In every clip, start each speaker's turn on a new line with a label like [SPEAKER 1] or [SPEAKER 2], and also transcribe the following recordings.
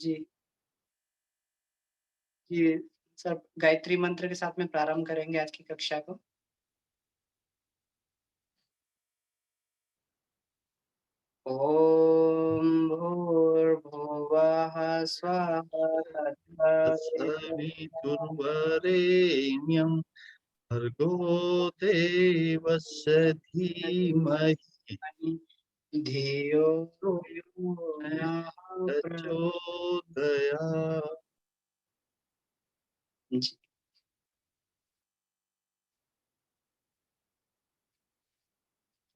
[SPEAKER 1] जी, जी, सब गायत्री मंत्र के साथ में प्रारंभ करेंगे आज की कक्षा को। ॐ भूर्भुवः स्वः
[SPEAKER 2] तत्सवितुर्वरेण्यं भर्गो देवस्य धीमहि
[SPEAKER 1] धियो
[SPEAKER 2] यो
[SPEAKER 1] यो
[SPEAKER 2] न
[SPEAKER 1] नः
[SPEAKER 2] प्रचोदयात्।
[SPEAKER 1] जी,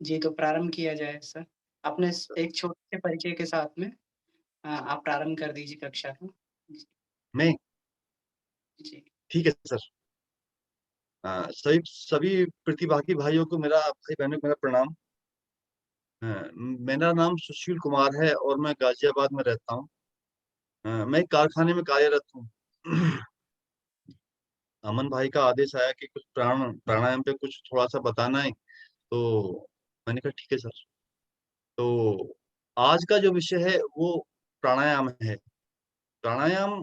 [SPEAKER 1] जी, तो प्रारंभ किया जाए सर। अपने एक छोटे से परिचय के साथ में आप प्रारंभ कर दीजिए कक्षा को। जी,
[SPEAKER 2] मैं
[SPEAKER 1] जी,
[SPEAKER 2] ठीक है सर। सभी सभी प्रतिभागी भाइयों को मेरा भाई बहनों को मेरा प्रणाम। मेरा नाम सुशील कुमार है और मैं गाजियाबाद में रहता हूँ। मैं एक कारखाने में कार्यरत हूँ। अमन भाई का आदेश आया कि कुछ प्राणायाम पे कुछ थोड़ा सा बताना है, तो मैंने कहा ठीक है सर। तो आज का जो विषय है वो प्राणायाम है। प्राणायाम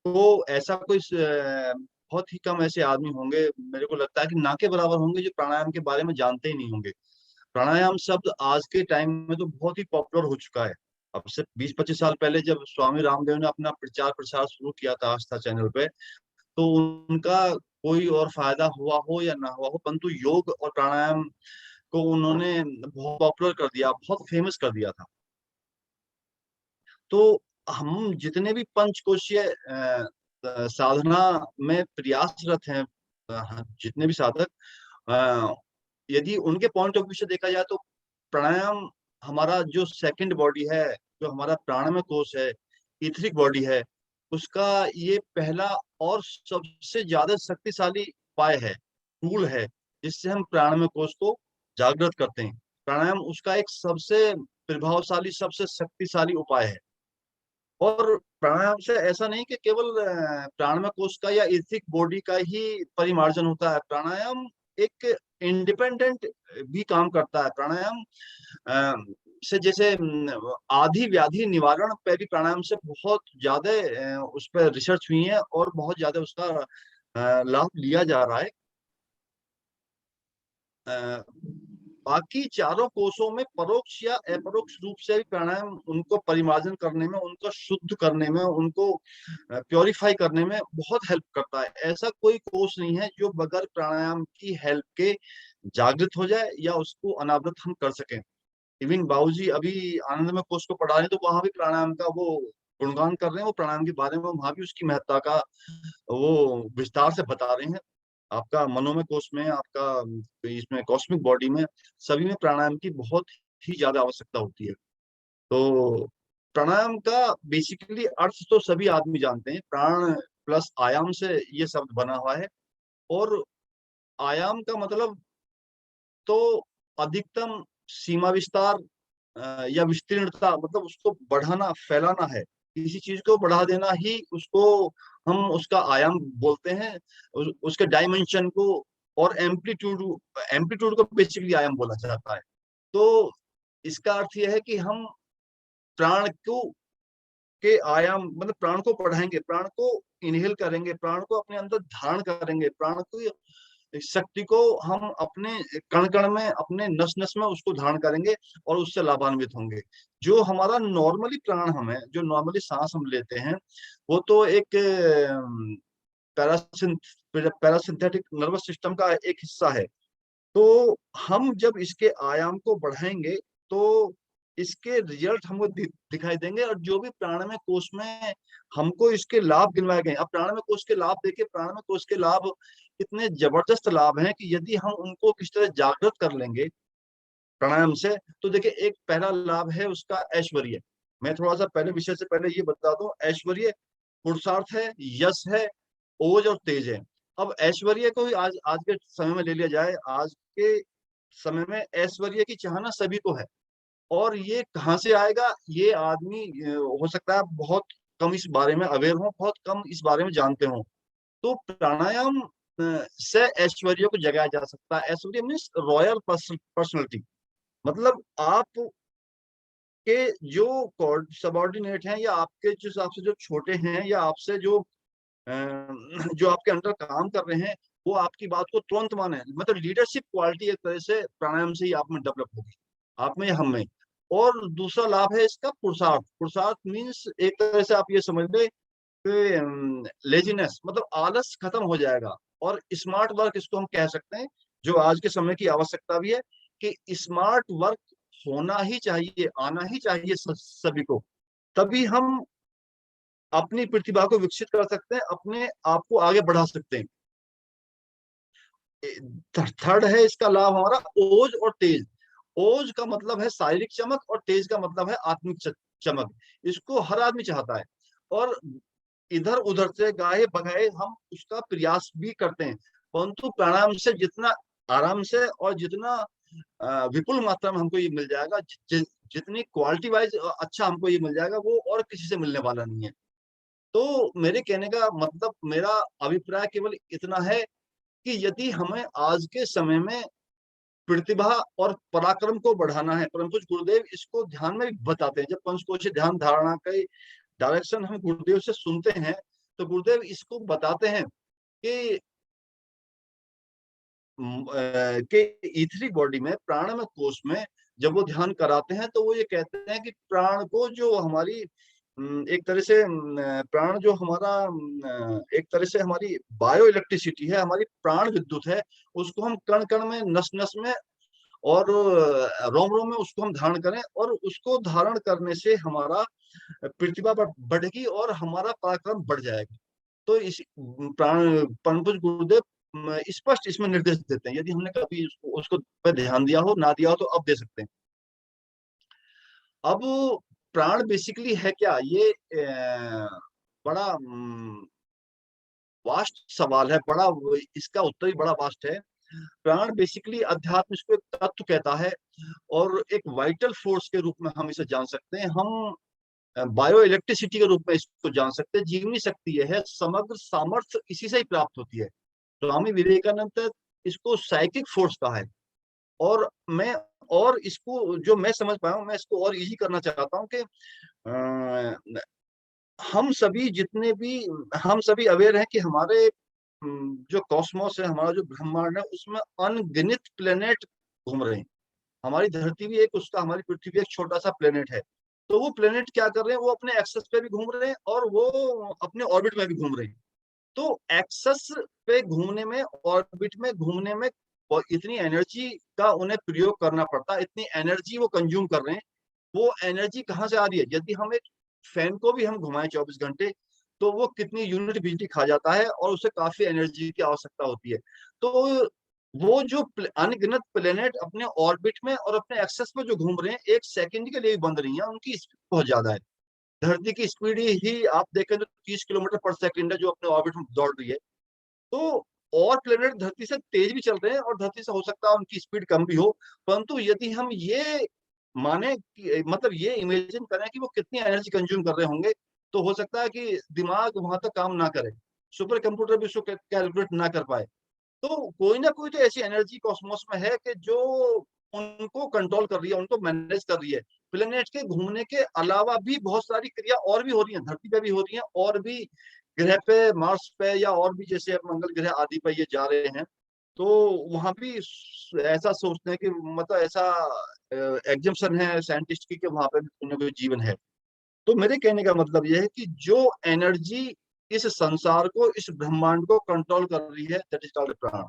[SPEAKER 2] को ऐसा कोई बहुत ही कम ऐसे आदमी होंगे, मेरे को लगता है कि ना के बराबर होंगे, जो प्राणायाम के बारे में जानते ही नहीं होंगे। प्राणायाम शब्द आज के टाइम में तो बहुत ही पॉपुलर हो चुका है। अब से 20-25 साल पहले जब स्वामी रामदेव ने अपना प्रचार प्रसार शुरू किया था आस्था चैनल पे, तो उनका कोई और फायदा हुआ हो या ना हुआ हो, परंतु योग और प्राणायाम को उन्होंने बहुत पॉपुलर कर दिया, बहुत फेमस कर दिया था। तो हम जितने भी पंचकोशीय साधना में प्रयासरत हैं, जितने भी साधक, अ, यदि उनके पॉइंट ऑफ व्यू से देखा जाए तो प्राणायाम हमारा जो सेकंड बॉडी है, जो हमारा प्राणमय कोश है, ईथरिक बॉडी है, उसका ये पहला और सबसे ज्यादा शक्तिशाली उपाय है, टूल है, जिससे हम प्राणमय कोश को जागृत करते हैं। प्राणायाम उसका एक सबसे प्रभावशाली, सबसे शक्तिशाली उपाय है। और प्राणायाम से ऐसा नहीं कि केवल प्राणमय कोश का या ईथिक बॉडी का ही परिमार्जन होता है। प्राणायाम एक इंडिपेंडेंट भी काम करता है। प्राणायाम से जैसे आदि व्याधि निवारण पे भी प्राणायाम से बहुत ज्यादा उस पर रिसर्च हुई है और बहुत ज्यादा उसका लाभ लिया जा रहा है। अ, बाकी चारों कोषों में परोक्ष या अपरोक्ष रूप से भी प्राणायाम उनको परिमार्जन करने में, उनको शुद्ध करने में, उनको प्योरीफाई करने में बहुत हेल्प करता है। ऐसा कोई कोष नहीं है जो बगैर प्राणायाम की हेल्प के जागृत हो जाए या उसको अनावृत हम कर सकें। इवन बाबूजी अभी आनंदमय कोष को पढ़ा रहे हैं, तो वहां भी प्राणायाम का वो गुणगान कर रहे हैं, वो प्राणायाम के बारे में वहां भी उसकी महत्ता का वो विस्तार से बता रहे हैं। आपका मनोमय कोष में, आपका इसमें कॉस्मिक बॉडी में, सभी में प्राणायाम की बहुत ही ज्यादा आवश्यकता होती है। तो प्राणायाम का बेसिकली अर्थ तो सभी आदमी जानते हैं। प्राण प्लस आयाम से ये शब्द बना हुआ है। और आयाम का मतलब तो अधिकतम सीमा विस्तार या विस्तीर्णता, मतलब उसको बढ़ाना, फैलाना है। किसी चीज को बढ़ा देना ही उसको हम उसका आयाम बोलते हैं। उसके डायमेंशन को और एम्पलीट्यूड एम्पलीट्यूड को बेसिकली आयाम बोला जाता है। तो इसका अर्थ यह है कि हम प्राण को के आयाम, मतलब प्राण को बढ़ाएंगे, प्राण को इनहेल करेंगे, प्राण को अपने अंदर धारण करेंगे, प्राण को शक्ति को हम अपने कण कण में, अपने नस नस में उसको धारण करेंगे और उससे लाभान्वित होंगे। जो हमारा नॉर्मली प्राण, हमें जो नॉर्मली सांस हम लेते हैं, वो तो एक पैरासिम्पैथेटिक नर्वस सिस्टम का एक हिस्सा है। तो हम जब इसके आयाम को बढ़ाएंगे तो इसके रिजल्ट हमको दिखाई देंगे। और जो भी प्राणमय कोष में हमको इसके लाभ गिनवाए गए, अब प्राणमय कोष के लाभ देखिए, प्राणमय कोष के लाभ इतने जबरदस्त लाभ हैं कि यदि हम उनको किस तरह जागृत कर लेंगे प्राणायाम से, तो देखिए एक पहला लाभ है उसका ऐश्वर्य। मैं थोड़ा सा पहले विषय से पहले ये बता दूं, ऐश्वर्य पुरुषार्थ है, यश है, ओज और तेज है। अब ऐश्वर्य को ही आज आज के समय में ले लिया जाए। आज के समय में ऐश्वर्य की चाहना सभी को है। और ये कहाँ से आएगा, ये आदमी हो सकता है बहुत कम इस बारे में अवेयर हो, बहुत कम इस बारे में जानते हो। तो प्राणायाम से ऐश्वर्य को जगाया जा सकता है। ऐश्वर्य मीन्स रॉयल पर्सनैलिटी। मतलब आप कि जो सबॉर्डिनेट हैं या आपके जिस हिसाब से जो छोटे हैं या आपसे जो आपके अंडर काम कर रहे हैं, वो आपकी बात को तुरंत माने। मतलब लीडरशिप क्वालिटी एक तरह से प्राणायाम से ही आप में डेवलप होगी, आप में या हम में। और दूसरा लाभ है इसका पुरुषार्थ। पुरुषार्थ मीन्स एक तरह से आप ये समझ ले कि लेजीनेस, मतलब आलस खत्म हो जाएगा। और स्मार्ट वर्क इसको हम कह सकते हैं, जो आज के समय की आवश्यकता भी है कि स्मार्ट वर्क होना ही चाहिए, आना ही चाहिए सभी को। तभी हम अपनी प्रतिभा को विकसित कर सकते हैं, अपने आप को आगे बढ़ा सकते हैं। थर्ड है इसका लाभ हमारा ओज और तेज। ओज का मतलब है शारीरिक चमक और तेज का मतलब है आत्मिक चमक। इसको हर आदमी चाहता है और इधर उधर से गाए बगाए हम उसका प्रयास भी करते हैं, परंतु प्राणायाम से जितना आराम से और जितना विपुल मात्रा में हमको ये मिल जाएगा, जितनी क्वालिटी वाइज अच्छा हमको ये मिल जाएगा, वो और किसी से मिलने वाला नहीं है। तो मेरे कहने का मतलब, मेरा अभिप्राय केवल इतना है कि यदि हमें आज के समय में प्रतिभा और पराक्रम को बढ़ाना है, परम पूज्य गुरुदेव इसको ध्यान में भी बताते हैं। जब पंचकोशीय ध्यान धारणा के डायरेक्शन हम गुरुदेव से सुनते हैं, तो गुरुदेव इसको बताते हैं कि के ईथरी बॉडी में, प्राणमय कोश में जब वो ध्यान कराते हैं, तो वो ये कहते हैं कि प्राण को जो हमारी एक तरह से प्राण जो हमारा एक तरह से हमारी बायो इलेक्ट्रिसिटी है, हमारी प्राण विद्युत है, उसको हम कण कण में, नस नस में और रोम रोम में उसको हम धारण करें, और उसको धारण करने से हमारा प्रतिभा बढ़ेगी और हमारा पराक्रम बढ़ जाएगा। तो इस प्राण परम पूज्य गुरुदेव स्पष्ट इसमें निर्देश देते हैं। यदि हमने कभी उसको पे ध्यान दिया हो, ना दिया हो, तो अब दे सकते हैं। अब प्राण बेसिकली है क्या, ये बड़ा वास्ट सवाल है, बड़ा इसका उत्तर ही बड़ा वास्ट है। प्राण बेसिकली अध्यात्म इसको एक तत्व कहता है, और एक वाइटल फोर्स के रूप में हम इसे जान सकते हैं। हम बायो इलेक्ट्रिसिटी के रूप में इसको जान सकते हैं। जीवनी शक्ति यह है, समग्र सामर्थ्य इसी से ही प्राप्त होती है। स्वामी विवेकानंद तक इसको साइकिक फोर्स कहा है। और मैं और इसको जो मैं समझ पाया हूँ, मैं इसको और इजी करना चाहता हूँ कि हम सभी जितने भी हम सभी अवेयर हैं कि हमारे जो कॉस्मोस है, हमारा जो ब्रह्मांड है, उसमें अनगिनत प्लेनेट घूम रहे हैं। हमारी धरती भी एक उसका, हमारी पृथ्वी भी एक छोटा सा प्लेनेट है। तो वो प्लेनेट क्या कर रहे हैं, वो अपने एक्सेस पे भी घूम रहे हैं और वो अपने ऑर्बिट में भी घूम रहे हैं। तो एक्सेस पे घूमने में, ऑर्बिट में घूमने में और इतनी एनर्जी का उन्हें प्रयोग करना पड़ता है, इतनी एनर्जी वो कंज्यूम कर रहे हैं। वो एनर्जी कहाँ से आ रही है? यदि हम एक फैन को भी हम घुमाएं 24 घंटे, तो वो कितनी यूनिट बिजली खा जाता है और उसे काफी एनर्जी की आवश्यकता होती है। तो वो जो अनगिनत प्लेनेट अपने ऑर्बिट में और अपने एक्सेस में जो घूम रहे हैं, एक सेकंड के लिए भी बंद नहीं है, उनकी स्पीड बहुत ज्यादा है। धरती की स्पीड ही आप देखें तो 30 किलोमीटर पर सेकंड है, जो अपने ऑर्बिट में दौड़ रही है। तो और प्लेनेट धरती से तेज भी चल रहे हैं और धरती से हो सकता है उनकी स्पीड कम भी हो, परंतु यदि हम ये माने कि मतलब ये इमेजिन करें कि वो कितनी एनर्जी कंज्यूम कर रहे होंगे, तो हो सकता है कि दिमाग वहां तक काम ना करे, सुपर कंप्यूटर भी उसको कैलकुलेट ना कर पाए। तो कोई ना कोई तो ऐसी एनर्जी कॉस्मोस में है कि जो उनको कंट्रोल कर रही है, उनको मैनेज कर रही है। प्लेनेट के घूमने के अलावा भी बहुत सारी क्रिया और भी हो रही हैं, धरती पे भी हो रही हैं, और भी ग्रह पे, मार्स पे, या और भी जैसे मंगल ग्रह आदि पे ये जा रहे हैं। तो वहां भी ऐसा सोचते हैं कि मतलब ऐसा एग्जम्पशन है साइंटिस्ट की कि वहां पे भी कोई ना कोई जीवन है। तो मेरे कहने का मतलब यह है कि जो एनर्जी इस संसार को, इस ब्रह्मांड को कंट्रोल कर रही है, दैट इज कॉल्ड प्राण।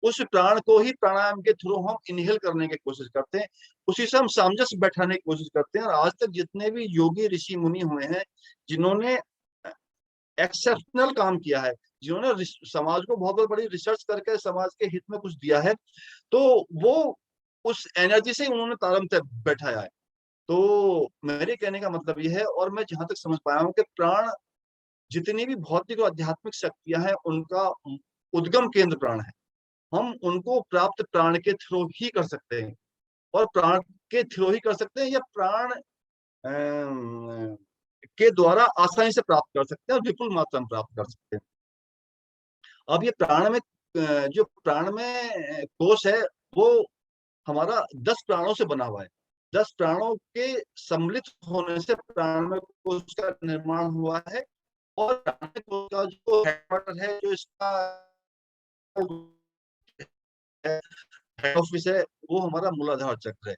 [SPEAKER 2] उस प्राण को ही प्राणायाम के थ्रू हम इनहेल करने की कोशिश करते हैं, उसी से हम सामंजस्य बैठाने की कोशिश करते हैं। और आज तक जितने भी योगी ऋषि मुनि हुए हैं, जिन्होंने एक्सेप्शनल काम किया है, जिन्होंने समाज को बहुत बड़ी रिसर्च करके समाज के हित में कुछ दिया है, तो वो उस एनर्जी से उन्होंने तारम तक बैठाया है। तो मेरे कहने का मतलब यह है, और मैं जहां तक समझ पाया हूँ कि प्राण, जितनी भी भौतिक और आध्यात्मिक शक्तियां हैं, उनका उद्गम केंद्र प्राण है। हम उनको प्राप्त प्राण के थ्रू ही कर सकते हैं, और प्राण के थ्रू ही कर सकते हैं, या प्राण के द्वारा आसानी से प्राप्त कर सकते हैं और विपुल मात्रा में प्राप्त कर सकते हैं। अब ये प्राण में जो प्राण में कोश है, वो हमारा 10 प्राणों से बना हुआ है। 10 प्राणों के सम्मिलित होने से प्राणमय कोश का निर्माण हुआ है। और प्राणमय कोश का जो हेडक्वार्टर है, जो इसका हेड ऑफिस है, वो हमारा मूलाधार चक्र है।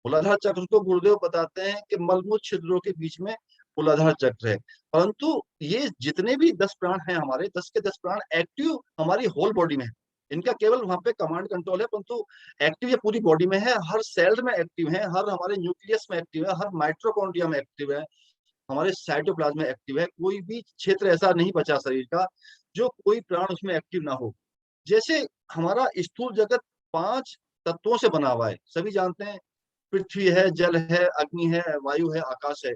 [SPEAKER 2] मूलाधार चक्र को गुरुदेव बताते हैं कि मलमूत्र छिद्रों के बीच में मूलाधार चक्र है। परंतु ये जितने भी 10 प्राण हैं हमारे, 10 के 10 प्राण एक्टिव हमारी होल बॉडी में है। इनका केवल वहां पे कमांड कंट्रोल है, परंतु एक्टिव ये पूरी बॉडी में है, हर सेल में एक्टिव है, हर हमारे न्यूक्लियस में एक्टिव है, हर माइट्रोकॉन्ड्रिया में एक्टिव है, हमारे साइटोप्लाज्म में एक्टिव है। कोई भी क्षेत्र ऐसा नहीं बचा शरीर का जो कोई प्राण उसमें एक्टिव ना हो। जैसे हमारा स्थूल जगत 5 तत्वों से बना हुआ है, सभी जानते हैं। पृथ्वी है, जल है, अग्नि है, वायु है, आकाश है।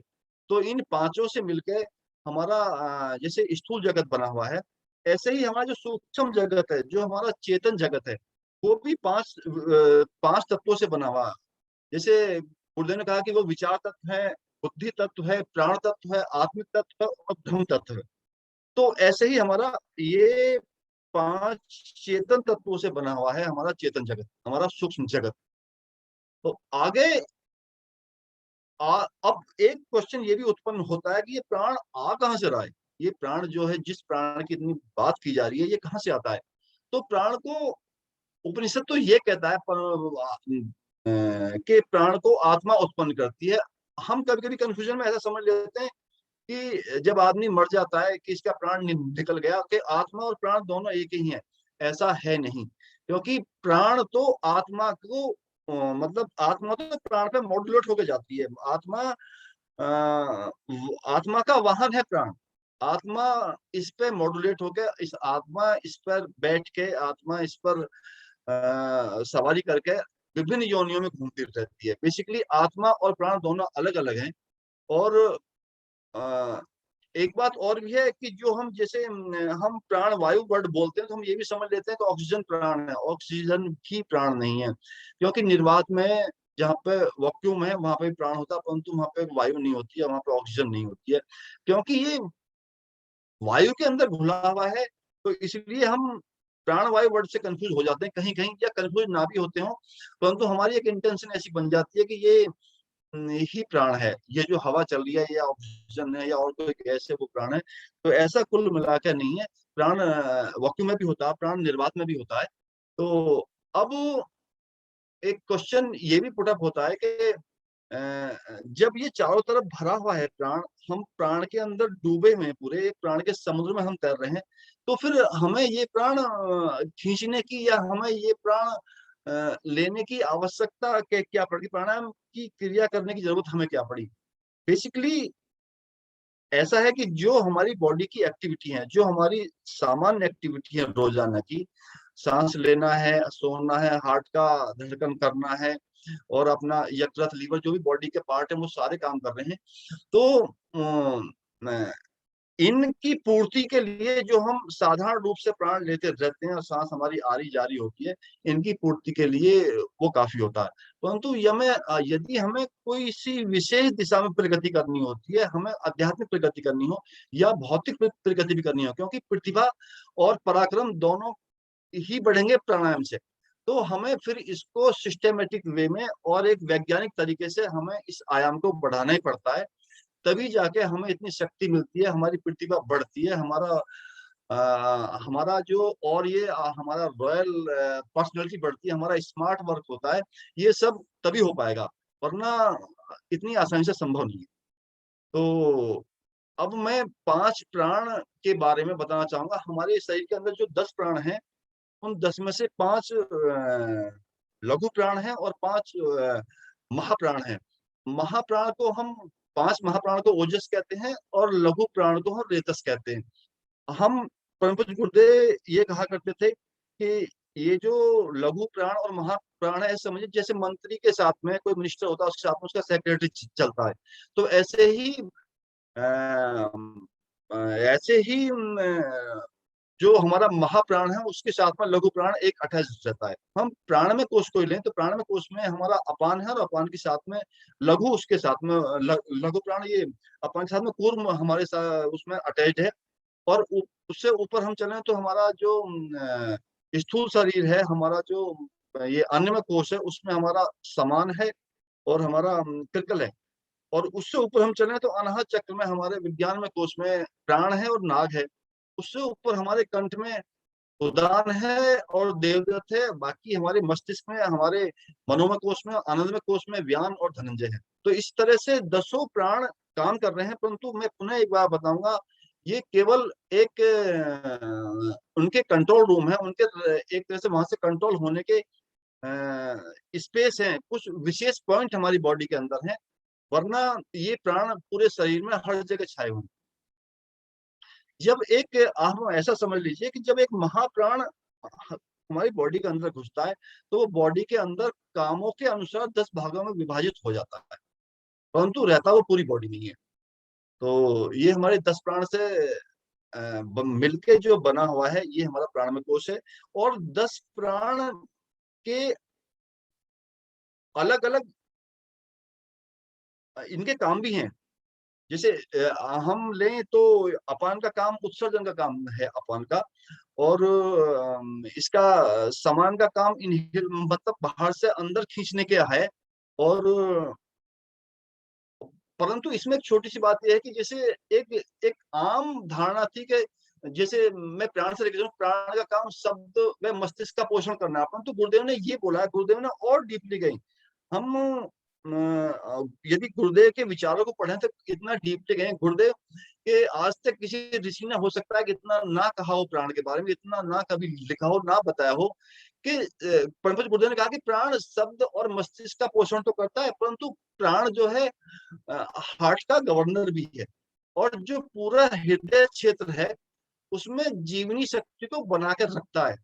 [SPEAKER 2] तो इन पांचों से मिलकर हमारा जैसे स्थूल जगत बना हुआ है, ऐसे ही हमारा जो सूक्ष्म जगत है, जो हमारा चेतन जगत है, वो भी 5 तत्वों से बना हुआ है। जैसे गुरुदेव ने कहा कि वो विचार तत्व है, बुद्धि तत्व है, प्राण तत्व है, आत्मिक तत्व है और ब्रह्म तत्व है। तो ऐसे ही हमारा ये 5 चेतन तत्वों से बना हुआ है हमारा चेतन जगत, हमारा सूक्ष्म जगत। तो आगे अब एक क्वेश्चन ये भी उत्पन्न होता है कि ये प्राण आ कहाँ से रहा है। ये प्राण जो है, जिस प्राण की इतनी बात की जा रही है, ये कहाँ से आता है। तो प्राण को उपनिषद तो ये कहता है कि प्राण को आत्मा उत्पन्न करती है। हम कभी कभी कंफ्यूजन में ऐसा समझ लेते हैं कि जब आदमी मर जाता है कि इसका प्राण निकल गया, कि आत्मा और प्राण दोनों एक ही हैं। ऐसा है नहीं, क्योंकि प्राण तो आत्मा को मतलब आत्मा तो प्राण पे मॉड्यूलेट होके जाती है। आत्मा आत्मा का वाहन है प्राण। आत्मा इस पे मॉड्यूलेट होके, इस आत्मा इस पर बैठ के, आत्मा इस पर सवारी करके विभिन्न योनियों में घूमती रहती है। बेसिकली आत्मा और प्राण दोनों अलग अलग हैं। और अ, एक बात और भी है कि जो हम जैसे हम प्राण वायु वर्ड बोलते हैं, तो हम ये भी समझ लेते हैं कि ऑक्सीजन प्राण है। ऑक्सीजन भी प्राण नहीं है, क्योंकि निर्वात में जहाँ पे वैक्यूम है वहां पे भी प्राण होता है, परंतु वहां पे वायु नहीं होती है, वहां पे ऑक्सीजन नहीं होती है, क्योंकि ये वायु के अंदर घुला हुआ है। तो इसलिए हम प्राण वायु वर्ड से कंफ्यूज हो जाते हैं कहीं कहीं, या कंफ्यूज ना भी होते हो, परंतु हमारी एक इंटेंशन ऐसी बन जाती है कि ये ही प्राण है, ये जो हवा चल रही है या ऑक्सीजन है या और कोई गैस है वो प्राण है। तो ऐसा कुल मिलाकर नहीं है। प्राण वैक्यूम में भी होता है, प्राण निर्वात में भी होता है। तो अब एक क्वेश्चन ये भी पुटअप होता है कि जब ये चारों तरफ भरा हुआ है प्राण, हम प्राण के अंदर डूबे हुए हैं, पूरे एक प्राण के समुद्र में हम तैर रहे हैं, तो फिर हमें ये प्राण खींचने की या हमें ये प्राण लेने की आवश्यकता के क्या पड़ी, प्राणायाम की क्रिया करने की जरूरत हमें क्या पड़ी। बेसिकली ऐसा है कि जो हमारी बॉडी की एक्टिविटी है, जो हमारी सामान्य एक्टिविटी है रोजाना की, सांस लेना है, सोना है, हार्ट का धड़कन करना है, और अपना यकृत लीवर जो भी बॉडी के पार्ट है वो सारे काम कर रहे हैं। तो इनकी पूर्ति के लिए जो हम साधारण रूप से प्राण लेते रहते हैं और सांस हमारी आरी जारी होती है, इनकी पूर्ति के लिए वो काफी होता है। परंतु यदि हमें कोई सी विशेष दिशा में प्रगति करनी होती है, हमें आध्यात्मिक प्रगति करनी हो या भौतिक प्रगति भी करनी हो, क्योंकि प्रतिभा और पराक्रम दोनों ही बढ़ेंगे प्राणायाम से, तो हमें फिर इसको सिस्टेमेटिक वे में और एक वैज्ञानिक तरीके से हमें इस आयाम को बढ़ाना ही पड़ता है। तभी जाके हमें इतनी शक्ति मिलती है, हमारी प्रतिभा बढ़ती है, हमारा जो और ये हमारा रॉयल पर्सनैलिटी बढ़ती है, हमारा स्मार्ट वर्क होता है। ये सब तभी हो पाएगा, वरना इतनी आसानी से संभव नहीं है। तो अब मैं 5 प्राण के बारे में बताना चाहूंगा। हमारे शरीर के अंदर जो 10 प्राण हैं, उन 10 में से 5 लघु प्राण हैं और 5 महाप्राण हैं। महाप्राण को हम 5 महाप्राण को ओजस कहते हैं और लघु प्राण को हम रेतस कहते हैं। हम परम पूज्य गुरुदेव ये कहा करते थे कि ये जो लघु प्राण और महाप्राण है, समझिए जैसे मंत्री के साथ में कोई मिनिस्टर होता है, उसके साथ में उसका सेक्रेटरी चलता है। तो ऐसे ही ऐसे ही जो हमारा महाप्राण है उसके साथ में लघु प्राण एक अटैच रहता है। हम प्राण में कोश को लें तो प्राण में कोश में हमारा अपान है, और अपान के साथ में लघु, उसके साथ में लघु प्राण, ये अपान के साथ में कूर्म हमारे साथ उसमें अटैच है। और उससे ऊपर हम चलें तो हमारा जो स्थूल शरीर है, हमारा जो ये अन्नमय कोश है, उसमें हमारा समान है, और हमारा कृकल है। और उससे ऊपर हम चले तो अनाहत चक्र में हमारे विज्ञान में कोश में प्राण है और नाग है। उससे ऊपर हमारे कंठ में उदान है और देवदत्त है। बाकी हमारे मस्तिष्क में, हमारे मनोमय कोश में, आनंदमय कोश में व्यान और धनंजय है। तो इस तरह से दसों प्राण काम कर रहे हैं। परंतु मैं पुनः एक बार बताऊंगा, ये केवल एक उनके कंट्रोल रूम है, उनके एक तरह से वहां से कंट्रोल होने के स्पेस है, कुछ विशेष पॉइंट हमारी बॉडी के अंदर है। वरना ये प्राण पूरे शरीर में हर जगह छाए हुए हैं। जब एक आप ऐसा समझ लीजिए कि जब एक महाप्राण हमारी बॉडी के अंदर घुसता है तो वो बॉडी के अंदर कामों के अनुसार 10 भागों में विभाजित हो जाता है, परंतु रहता वो पूरी बॉडी नहीं है। तो ये हमारे 10 प्राण से मिलके जो बना हुआ है, ये हमारा प्राणमय कोश है। और 10 प्राण के अलग अलग इनके काम भी हैं। जैसे हम लें तो अपान का काम उत्सर्जन का काम है अपान का, और इसका समान का काम इनहेल मतलब बाहर से अंदर खींचने के है। और परंतु इसमें एक छोटी सी बात यह है कि जैसे एक एक आम धारणा थी कि जैसे मैं प्राण से लेकर चलूं, प्राण का काम शब्द व मस्तिष्क का पोषण करना है, परंतु गुरुदेव ने ये बोला है, गुरुदेव ने और डीपली गई। हम यदि गुरुदेव के विचारों को पढ़ें तो इतना डीपली गए गुरुदेव के, आज तक किसी ऋषि ने हो सकता है कि इतना ना कहा हो प्राण के बारे में, इतना ना कभी लिखा हो, ना बताया हो कि परम पूज्य गुरुदेव ने कहा कि प्राण शब्द और मस्तिष्क का पोषण तो करता है, परंतु प्राण जो है हार्ट का गवर्नर भी है। और जो पूरा हृदय क्षेत्र है उसमें जीवनी शक्ति को बनाकर रखता है।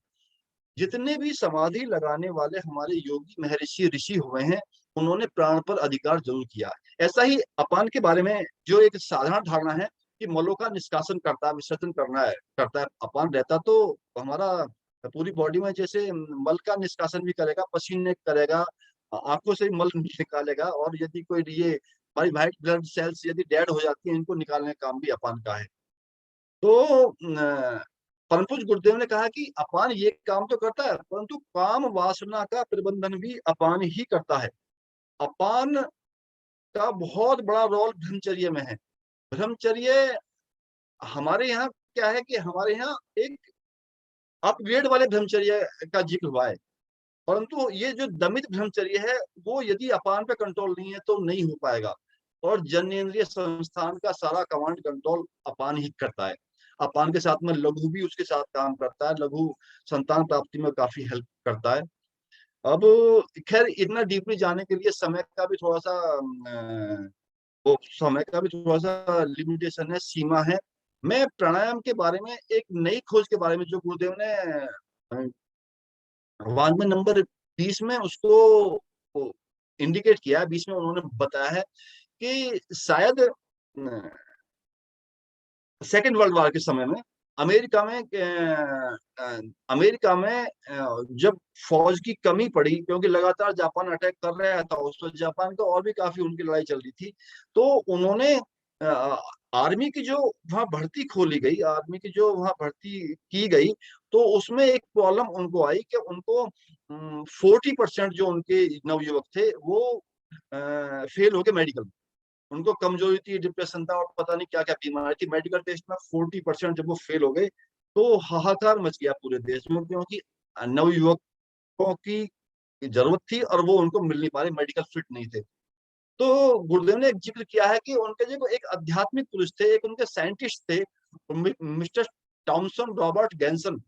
[SPEAKER 2] जितने भी समाधि लगाने वाले हमारे योगी महर्षि ऋषि हुए हैं, उन्होंने प्राण पर अधिकार जरूर किया। ऐसा ही अपान के बारे में जो एक साधारण धारणा है कि मलों का निष्कासन करता है, विसर्जन करना है करता है, अपान रहता तो हमारा पूरी बॉडी में जैसे मल का निष्कासन भी करेगा, पसीने करेगा, आंखों से मल निकालेगा, और यदि कोई ये हमारी व्हाइट ब्लड सेल्स यदि डेड हो जाती है, इनको निकालने का काम भी अपान का है। तो परम पूज्य गुरुदेव ने कहा कि अपान ये काम तो करता है, परंतु काम वासना का प्रबंधन भी अपान ही करता है। अपान का बहुत बड़ा रोल ब्रह्मचर्य में है। ब्रह्मचर्य हमारे यहाँ क्या है कि हमारे यहाँ एक अपग्रेड वाले ब्रह्मचर्य का जिक्र हुआ है, परंतु ये जो दमित ब्रह्मचर्य है वो यदि अपान पे कंट्रोल नहीं है तो नहीं हो पाएगा। और जनेंद्रिय संस्थान का सारा कमांड कंट्रोल अपान ही करता है। अपान के साथ में लघु भी उसके साथ काम करता है, लघु संतान प्राप्ति में काफी हेल्प करता है। अब खैर इतना डीपली जाने के लिए समय का भी थोड़ा सा वो समय का भी थोड़ा सा लिमिटेशन है, सीमा है। मैं प्राणायाम के बारे में एक नई खोज के बारे में जो गुरुदेव ने वांग्मय नंबर 20 में उसको इंडिकेट किया है, 20 में उन्होंने बताया है कि शायद सेकेंड वर्ल्ड वॉर के समय में अमेरिका में जब फौज की कमी पड़ी, क्योंकि लगातार जापान अटैक कर रहा था, उस वक्त जापान का और भी काफी उनकी लड़ाई चल रही थी, तो उन्होंने आर्मी की जो वहां भर्ती खोली गई, आर्मी की जो वहां भर्ती की गई, तो उसमें एक प्रॉब्लम उनको आई कि उनको 40% जो उनके नवयुवक थे वो फेल हो गए मेडिकल। उनको कमजोरी थी, डिप्रेशन था और पता नहीं क्या क्या बीमारी थी। मेडिकल टेस्ट में 40% जब वो फेल हो गए तो हाहाकार मच गया पूरे देश में, क्योंकि नवयुवकों की जरूरत थी और वो उनको मिल नहीं पा रहे, मेडिकल फिट नहीं थे। तो गुरुदेव ने एक जिक्र किया है कि उनके जो एक आध्यात्मिक पुरुष थे, एक उनके साइंटिस्ट थे, mister Thomson Robert Ganson.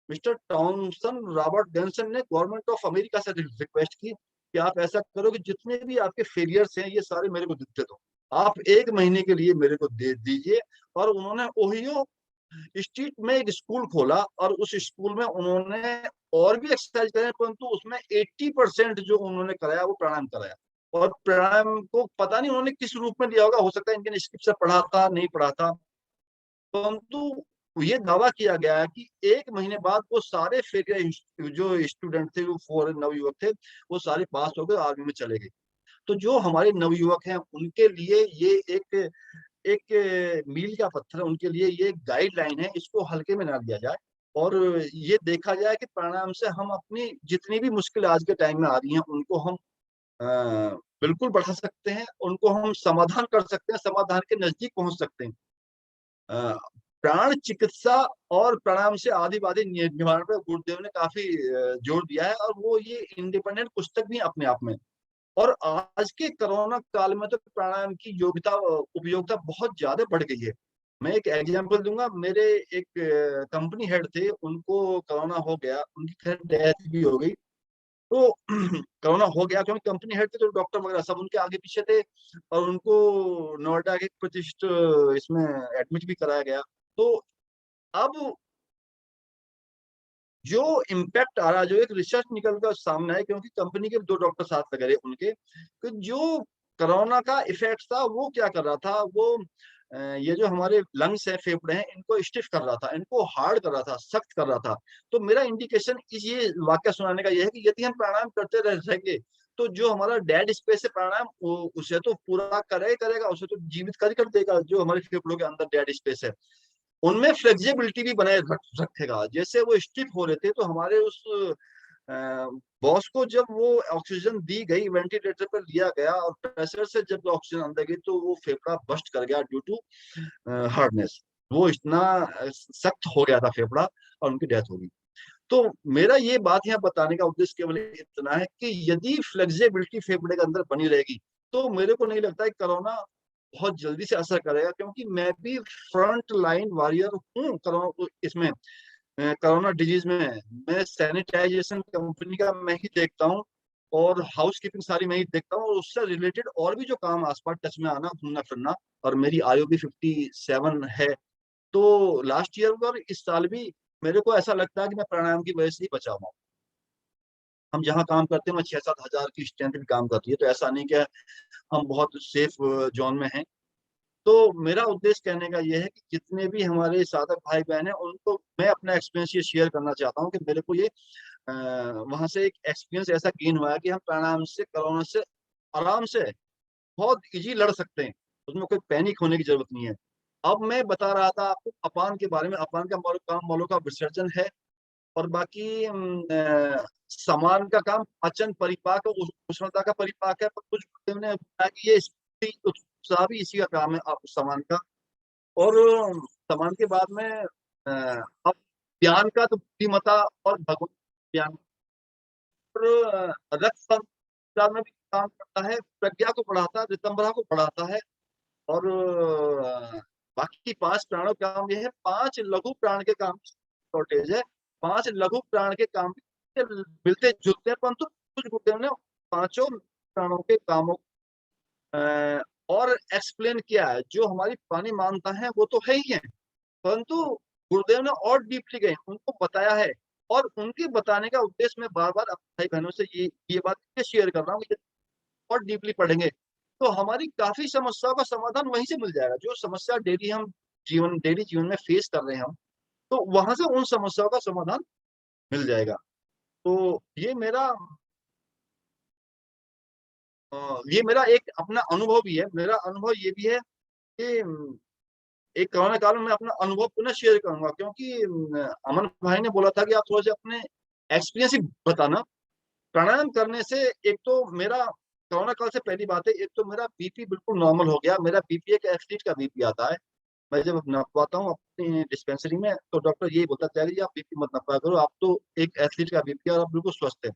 [SPEAKER 2] Mister Thomson Robert Ganson ने गवर्नमेंट ऑफ अमेरिका से रिक्वेस्ट की कि आप ऐसा करो कि जितने भी आपके फेलियर्स हैं ये सारे मेरे को दे दो, आप 1 महीने के लिए मेरे को दे दीजिए। और उन्होंने ओहियो स्ट्रीट में एक स्कूल खोला और उस स्कूल में उन्होंने और भी एक्सरसाइज कराए, परंतु उसमें 80% जो उन्होंने कराया वो प्राणायाम कराया। और प्राणायाम को पता नहीं उन्होंने किस रूप में लिया होगा, हो सकता है इनके स्क्रिप्ट से पढ़ा था, नहीं पढ़ा था, परंतु ये दावा किया गया है कि 1 महीने बाद वो सारे फेल जो स्टूडेंट थे, वो फॉरेन नवयुवक थे, वो सारे पास हो गए, आर्मी में चले गए। तो जो हमारे नवयुवक हैं उनके लिए ये एक एक मील का पत्थर है, उनके लिए ये गाइडलाइन है, इसको हल्के में ना लिया जाए। और ये देखा जाए कि प्राणायाम से हम अपनी जितनी भी मुश्किल आज के टाइम में आ रही हैं उनको हम बिल्कुल बढ़ा सकते हैं, उनको हम समाधान कर सकते हैं, समाधान के नजदीक पहुंच सकते हैं। अ, प्राण चिकित्सा और प्राणायाम से आदि-वादी निवारण पे गुरुदेव ने काफी जोर दिया है, और वो ये इंडिपेंडेंट पुस्तक भी अपने आप में। और आज के कोरोना काल में तो प्राणायाम की उपयोगिता बहुत ज्यादा बढ़ गई है। मैं एक एग्जांपल दूंगा। मेरे एक कंपनी हेड थे, उनको कोरोना हो गया, उनकी खैर डेथ भी हो गई। तो कोरोना हो गया क्योंकि कंपनी हेड थे, तो डॉक्टर वगैरह सब उनके आगे पीछे थे, और उनको नोएडा के एक प्रतिष्ठित इसमें एडमिट भी कराया गया। तो अब जो इम्पैक्ट आ रहा है, जो एक रिसर्च निकल कर सामने है, क्योंकि कंपनी के 2 डॉक्टर साथ लगे रहे उनके, तो जो कोरोना का इफेक्ट था वो क्या कर रहा था, वो ये जो हमारे लंग्स है, फेफड़े हैं, इनको स्टिफ कर रहा था, इनको हार्ड कर रहा था, सख्त कर रहा था। तो मेरा इंडिकेशन इस ये वाक्य सुनाने का ये है कि यदि हम प्राणायाम करते रहेंगे, तो जो हमारा डेड स्पेस है प्राणायाम, उसे तो पूरा करेगा, उसे तो जीवित कर देगा, जो हमारे फेफड़ों के अंदर डेड स्पेस है उनमें फ्लेक्सिबिलिटी भी बनाए रखेगा। जैसे वो स्टिफ हो रहे थे, तो हमारे उस बॉस को जब वो ऑक्सीजन दी गई, वेंटिलेटर पर लिया गया, और प्रेशर से जब ऑक्सीजन अंदर गई, तो वो फेफड़ा बस्ट कर गया ड्यू टू हार्डनेस। वो इतना सख्त हो गया था फेफड़ा, और उनकी डेथ हो गई। तो मेरा ये बात यहाँ बताने का उद्देश्य केवल इतना है कि यदि फ्लेक्सिबिलिटी फेफड़े के अंदर बनी रहेगी, तो मेरे को नहीं लगता है कोरोना बहुत जल्दी से असर करेगा, क्योंकि मैं भी फ्रंट लाइन वॉरियर हूँ कोरोना इसमें, कोरोना डिजीज में। मैं सैनिटाइजेशन कंपनी का मैं ही देखता हूँ, और हाउस कीपिंग सारी मैं ही देखता हूँ, और उससे रिलेटेड और भी जो काम आसपास टच में आना, घूमना फिरना, और मेरी आयु भी 57 है। तो लास्ट ईयर और इस साल भी मेरे को ऐसा लगता है कि मैं प्राणायाम की वजह से ही बचा हुआ हूँ। हम जहाँ काम करते हैं, वहाँ 6-7 हजार की स्ट्रेंथ भी काम करती है, तो ऐसा नहीं कि हम बहुत सेफ जोन में हैं। तो मेरा उद्देश्य कहने का यह है कि जितने भी हमारे साधक भाई बहन हैं, उनको मैं अपना एक्सपीरियंस ये शेयर करना चाहता हूँ कि मेरे को ये वहां से एक एक्सपीरियंस ऐसा गेन हुआ है कि हम प्राणायाम से, कोरोना से आराम से बहुत इजी लड़ सकते हैं। उसमें कोई पैनिक होने की जरूरत नहीं है। अब मैं बता रहा था आपको अपान के बारे में। अपान का काम मौलों का विसर्जन है, और बाकी समान का काम पाचन परिपाक और उष्णता का परिपाक है। पर कुछ गुरुदेव ने बताया कि ये उत्साह भी इसी का काम है, आप समान का। और समान के बाद में अब ज्ञान का तो बुद्धिमता और भगवत ज्ञान, और रक्त संचार में भी काम करता है, प्रज्ञा को बढ़ाता है, रितंबरा को बढ़ाता है। और बाकी 5 प्राणों का काम ये है। 5 लघु प्राण के काम शॉर्टेज है। 5 लघु प्राण के काम मिलते जुलते हैं, परंतु कुछ गुरुदेव ने पांचों प्राणों के कामों अ, और एक्सप्लेन किया है। जो हमारी पुरानी मान्यता है वो तो है ही है, परंतु गुरुदेव ने और डीपली गए, उनको बताया है। और उनके बताने का उद्देश्य मैं बार बार अपने भाई बहनों से ये बात शेयर कर रहा हूँ कि और डीपली पढ़ेंगे, तो हमारी काफी समस्याओं का समाधान वहीं से मिल जाएगा। जो समस्या डेली जीवन में फेस कर रहे हैं हम, तो वहां से उन समस्याओं का समाधान मिल जाएगा। तो ये मेरा एक अपना अनुभव भी है। मेरा अनुभव ये भी है कि एक कोरोना काल में मैं अपना अनुभव पुनः शेयर करूंगा, क्योंकि अमन भाई ने बोला था कि आप थोड़ा सा अपने एक्सपीरियंस ही बताना। प्राणायाम करने से एक तो मेरा कोरोना काल से पहली बात है, एक तो मेरा बीपी बिल्कुल नॉर्मल हो गया। मेरा बीपी एक एथलीट का बीपी आता है। मैं जब नपवाता हूँ अपनी डिस्पेंसरी में, तो डॉक्टर यही बोलता है कि आप बीपी मत नपा करो, आप तो एक एथलीट का बीपी है और आप बिल्कुल स्वस्थ है।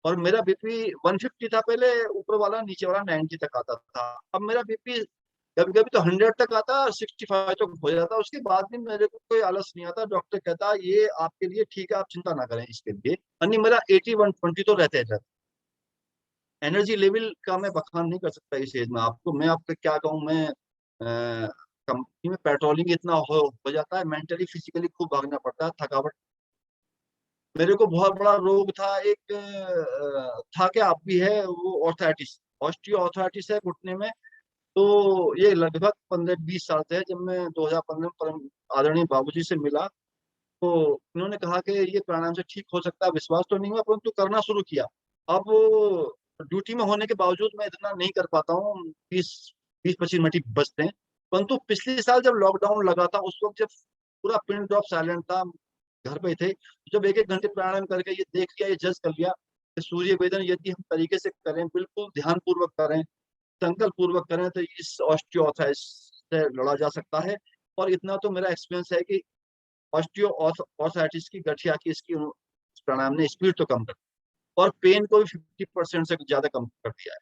[SPEAKER 2] और मेरा बीपी 150 था पहले, ऊपर वाला नीचे वाला 90 तक आता था। अब मेरा बीपी कभी कभी तो 100 तक आता है, और 65 तक हो जाता है। उसके बाद भी मेरे को कोई आलस नहीं आता। डॉक्टर कहता है ये आपके लिए ठीक है, आप चिंता ना करें इसके लिए। यानी मेरा 80-120 तो रहते हैं। एनर्जी लेवल का मैं बखान नहीं कर सकता इस एज में। मैं आपको क्या कहूँ। मैं कंपनी में पेट्रोलिंग इतना हो जाता है, मेंटली फिजिकली खूब भागना पड़ता है, थकावट। मेरे को बहुत बड़ा रोग था एक, था क्या अब भी है, वो ऑर्थराइटिस, ऑस्टियो ऑर्थराइटिस है घुटने में। तो ये लगभग 15-20 साल से है। जब मैं 2015 में परम आदरणीय बाबूजी से मिला, तो उन्होंने कहा कि ये प्राणायाम से ठीक हो सकता है। विश्वास तो नहीं हुआ, परंतु करना शुरू किया। अब ड्यूटी में होने के बावजूद मैं इतना नहीं कर पाता हूँ, 20-25 मिनट ही बचते हैं। परंतु पिछले साल जब लॉकडाउन लगा था, उस वक्त जब पूरा पिन ड्रॉप साइलेंट था, घर पे थे, जब 1-1 घंटे प्राणायाम करके ये देख लिया, ये जज कर लिया, सूर्य वेदन यदि हम तरीके से करें, बिल्कुल ध्यानपूर्वक करें, संकल्प पूर्वक करें, तो इस ऑस्टियोआर्थराइटिस से लड़ा जा सकता है। और इतना तो मेरा एक्सपीरियंस है कि ऑस्टियोआर्थराइटिस की, गठिया की, इसकी प्राणायाम ने स्पीड तो कम कर और पेन को भी 50% से ज्यादा कम कर दिया है।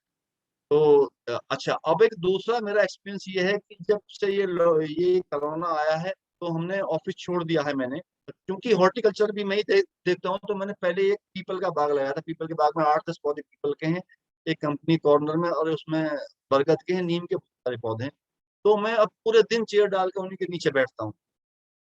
[SPEAKER 2] तो अच्छा, अब एक दूसरा मेरा एक्सपीरियंस ये है कि जब से ये कोरोना आया है, तो हमने ऑफिस छोड़ दिया है मैंने, क्योंकि हॉर्टिकल्चर भी मैं ही देखता हूँ। तो मैंने पहले एक पीपल का बाग लगाया था। पीपल के बाग में 8-10 पौधे पीपल के हैं, एक कंपनी कॉर्नर में, और उसमें बरगद के हैं, नीम के बहुत सारे पौधे हैं। तो मैं अब पूरे दिन चेयर डाल के उन्हीं के नीचे बैठता हूँ।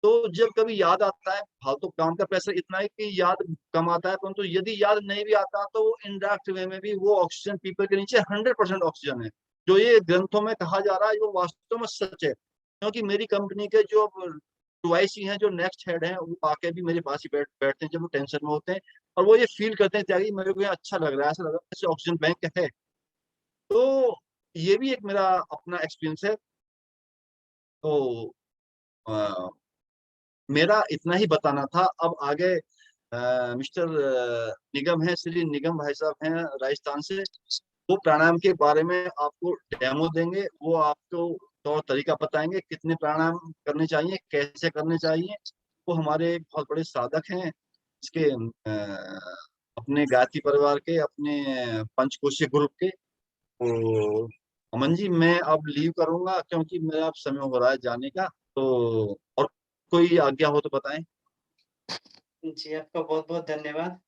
[SPEAKER 2] तो जब कभी याद आता है, फालतू काम का प्रेशर इतना है कि याद कम आता है, परंतु यदि याद नहीं भी आता तो इनडायरेक्ट वे में भी वो ऑक्सीजन पीपल के नीचे 100% ऑक्सीजन है। जो ये ग्रंथों में कहा जा रहा है वो वास्तव में सच है, क्योंकि मेरी कंपनी के जो टूआईसी हैं, जो नेक्स्ट हेड हैं, वो आके भी मेरे पास ही बैठते हैं जब वो टेंशन में होते हैं, और वो ये फील करते हैं त्यागी मेरे को यहाँ अच्छा लग रहा है, ऐसा लग रहा है जैसे ऑक्सीजन बैंक है। तो ये भी एक मेरा अपना एक्सपीरियंस है। तो अ, मेरा इतना ही बताना था। अब आगे मिस्टर निगम है, श्री निगम भाई साहब हैं राजस्थान से, वो प्राणायाम के बारे में आपको डेमो देंगे। वो आपको तौर तरीका बताएंगे, कितने प्राणायाम करने चाहिए, कैसे करने चाहिए। वो हमारे एक बहुत बड़े साधक हैं इसके, अपने गायत्री परिवार के, अपने पंचकोशीय ग्रुप के। तो अमन जी, मैं अब लीव करूंगा क्योंकि मेरा अब समय हो रहा है जाने का। तो और कोई आज्ञा हो तो बताएं।
[SPEAKER 1] जी, आपका बहुत-बहुत धन्यवाद।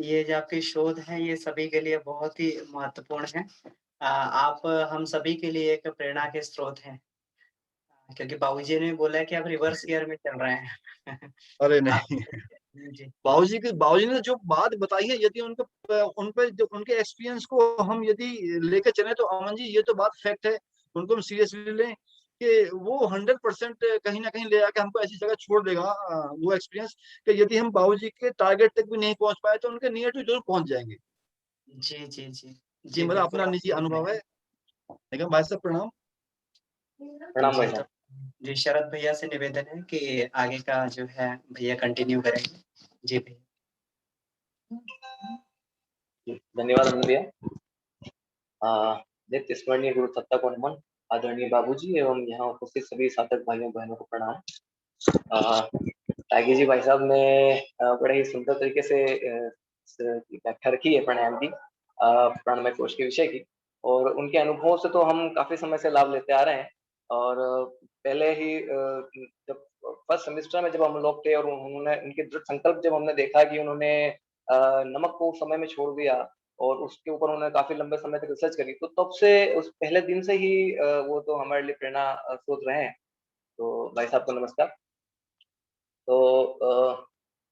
[SPEAKER 1] ये जो आपके शोध हैं, ये सभी के लिए बहुत ही महत्वपूर्ण हैं। आप हम सभी के लिए एक प्रेरणा के स्रोत हैं, क्योंकि बाबूजी ने बोला है कि आप रिवर्स गियर में चल रहे हैं।
[SPEAKER 2] अरे
[SPEAKER 1] आप
[SPEAKER 2] नहीं,
[SPEAKER 1] जी,
[SPEAKER 2] बाबूजी ने जो बात बताई है, यदि उन पे जो उनके एक्सपीरियंस को हम यदि लेके चले, तो अमन जी ये तो बात फैक्ट है, उनको हम सीरियसली लें कि वो 100% कहीं ना कहीं ले आके हमको ऐसी जगह छोड़ देगा, वो एक्सपीरियंस, कि यदि हम बाबूजी के टारगेट तक भी नहीं पहुंच पाए तो उनके नियर टू जरूर पहुंच जाएंगे।
[SPEAKER 1] जी, जी, जी।
[SPEAKER 2] ये
[SPEAKER 1] जी,
[SPEAKER 2] मेरा
[SPEAKER 1] बिल्कुल
[SPEAKER 2] अपना
[SPEAKER 1] आप
[SPEAKER 2] निजी
[SPEAKER 1] सही कह
[SPEAKER 2] अनुभव
[SPEAKER 1] रहे
[SPEAKER 2] है। लेकिन भाई साहब प्रणाम।
[SPEAKER 1] हैं।
[SPEAKER 3] प्रणाम भाई
[SPEAKER 1] जी, तो
[SPEAKER 3] साहब।
[SPEAKER 1] जी, शरद भैया से निवेदन है कि आगे का जो है भैया कंटिन्यू करेंगे। जी भैया।
[SPEAKER 3] जी, धन्यवाद अमन भैया। नित्य स्मरणीय गुरु सत्ता को नमन। आदरणीय बाबूजी एवं यहाँ उपस्थित सभी साधक भाइयों बहनों को प्रणाम। टागी जी भाई साहब ने बड़े ही सुंदर तरीके से व्याख्या रखी है प्राणायाम की, प्राणमय कोश के विषय की, और उनके अनुभवों से तो हम काफी समय से लाभ लेते आ रहे हैं। और पहले ही जब फर्स्ट सेमेस्टर में जब हम लोग थे और उन्होंने उनके दृढ़ संकल्प जब हमने देखा कि उन्होंने नमक को समय में छोड़ दिया और उसके ऊपर उन्होंने काफी लंबे समय तक रिसर्च करी, तो तब से उस पहले दिन से ही वो तो हमारे लिए प्रेरणा स्रोत रहे हैं। तो भाई साहब को नमस्कार। तो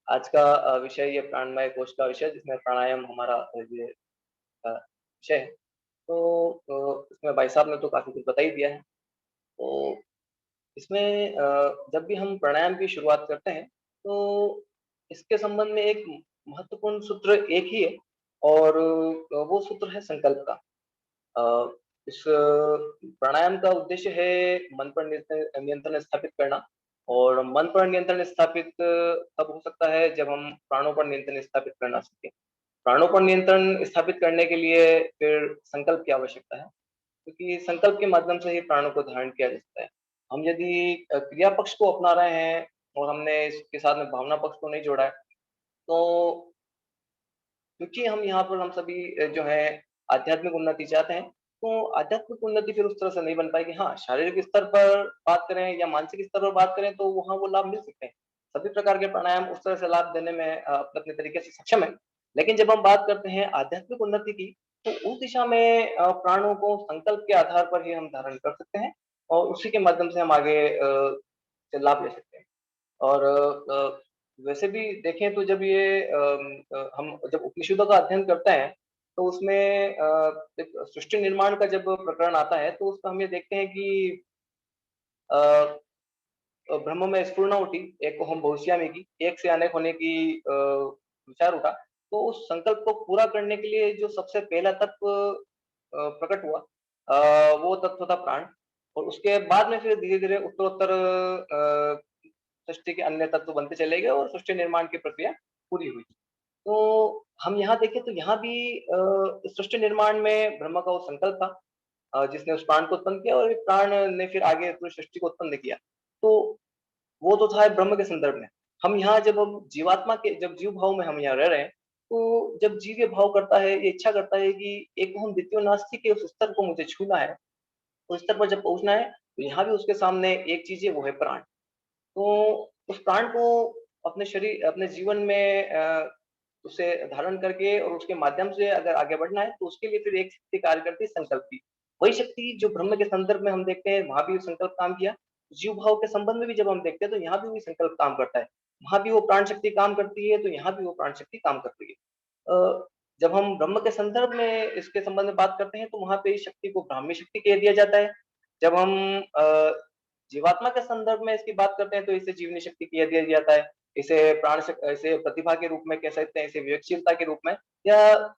[SPEAKER 3] आज का विषय ये प्राणमय कोश का विषय, जिसमें प्राणायाम हमारा ये विषय है। तो इसमें भाई साहब ने तो काफी कुछ बता ही दिया है। तो इसमें जब भी हम प्राणायाम की शुरुआत करते हैं, तो इसके संबंध में एक महत्वपूर्ण सूत्र एक ही है, और वो सूत्र है संकल्प का। इस प्राणायाम का उद्देश्य है मन पर नियंत्रण स्थापित करना, और मन पर नियंत्रण स्थापित तब हो सकता है जब हम प्राणों पर नियंत्रण स्थापित करना सीखें। प्राणों पर नियंत्रण स्थापित करने के लिए फिर संकल्प की आवश्यकता है, क्योंकि संकल्प के माध्यम से ही प्राणों को धारण किया जा सकता है। हम यदि क्रिया पक्ष को अपना रहे हैं और हमने इसके साथ में भावना पक्ष को नहीं जोड़ा है, तो क्योंकि हम सभी जो है आध्यात्मिक उन्नति चाहते हैं, तो आध्यात्मिक उन्नति फिर उस तरह से नहीं बन पाएगी। हाँ, शारीरिक स्तर पर बात करें या मानसिक स्तर पर बात करें, तो वहाँ वो लाभ मिल सकते हैं। सभी प्रकार के प्राणायाम उस तरह से लाभ देने में अपने-अपने तरीके से सक्षम है। लेकिन जब हम बात करते हैं आध्यात्मिक उन्नति की, तो उस दिशा में प्राणों को संकल्प के आधार पर ही हम धारण कर सकते हैं, और उसी के माध्यम से हम आगे से लाभ ले सकते हैं। और वैसे भी देखें तो जब हम जब उपनिषदों का अध्ययन करते हैं, तो उसमें एक सृष्टि निर्माण का जब प्रकरण आता है, तो उसमें हम ये देखते हैं कि अ, ब्रह्म में स्फुरना उठी, एक को हम भविष्यामि की, एक से अनेक होने की विचार उठा। तो उस संकल्प को पूरा करने के लिए जो सबसे पहला तत्व प्रकट हुआ, वो तत्व था प्राण। और उसके बाद में फिर धीरे-धीरे उत्तरोत्तर सृष्टि के अन्य तत्व बनते चले गए और सृष्टि निर्माण की प्रक्रिया पूरी हुई। तो हम यहाँ देखें तो यहाँ भी सृष्टि निर्माण में ब्रह्मा का वो संकल्प था, जिसने उस प्राण को उत्पन्न किया और प्राण ने फिर आगे पूरी सृष्टि को उत्पन्न किया। तो वो तो था ब्रह्म के संदर्भ में। हम यहाँ जब हम जीवात्मा के जब जीव भाव में हम यहाँ रह रहे हैं, तो जब जीव ये भाव करता है, ये इच्छा करता है कि एक हम द्वितीय नास्ति के उस स्तर को मुझे छूना है, उस स्तर पर जब पहुँचना है, तो यहाँ भी उसके सामने एक चीज़ है, वो है प्राण। तो उस प्राण को अपने जीवन में उसे धारण करके और उसके माध्यम से अगर आगे बढ़ना है, तो उसके लिए फिर एक शक्ति कार्य करती है, संकल्प की। वही शक्ति जो ब्रह्म के संदर्भ में हम देखते हैं, वहाँ भी संकल्प काम किया। जीव भाव के संबंध में भी जब हम देखते हैं, तो यहाँ भी वही संकल्प काम करता है। वहाँ भी वो प्राण शक्ति काम करती है, तो यहाँ भी वो प्राण शक्ति काम करती है। जब हम ब्रह्म के संदर्भ में इसके संबंध में बात करते हैं, तो वहाँ पे इस शक्ति को ब्राह्मी शक्ति कह दिया जाता है। जब हम जीवात्मा के संदर्भ में इसकी बात करते हैं, तो इसे जीवनी शक्ति कह दिया जाता है। इसे प्रतिभा के रूप में कह सकते हैं, इसे विवेकशीलता के रूप में, या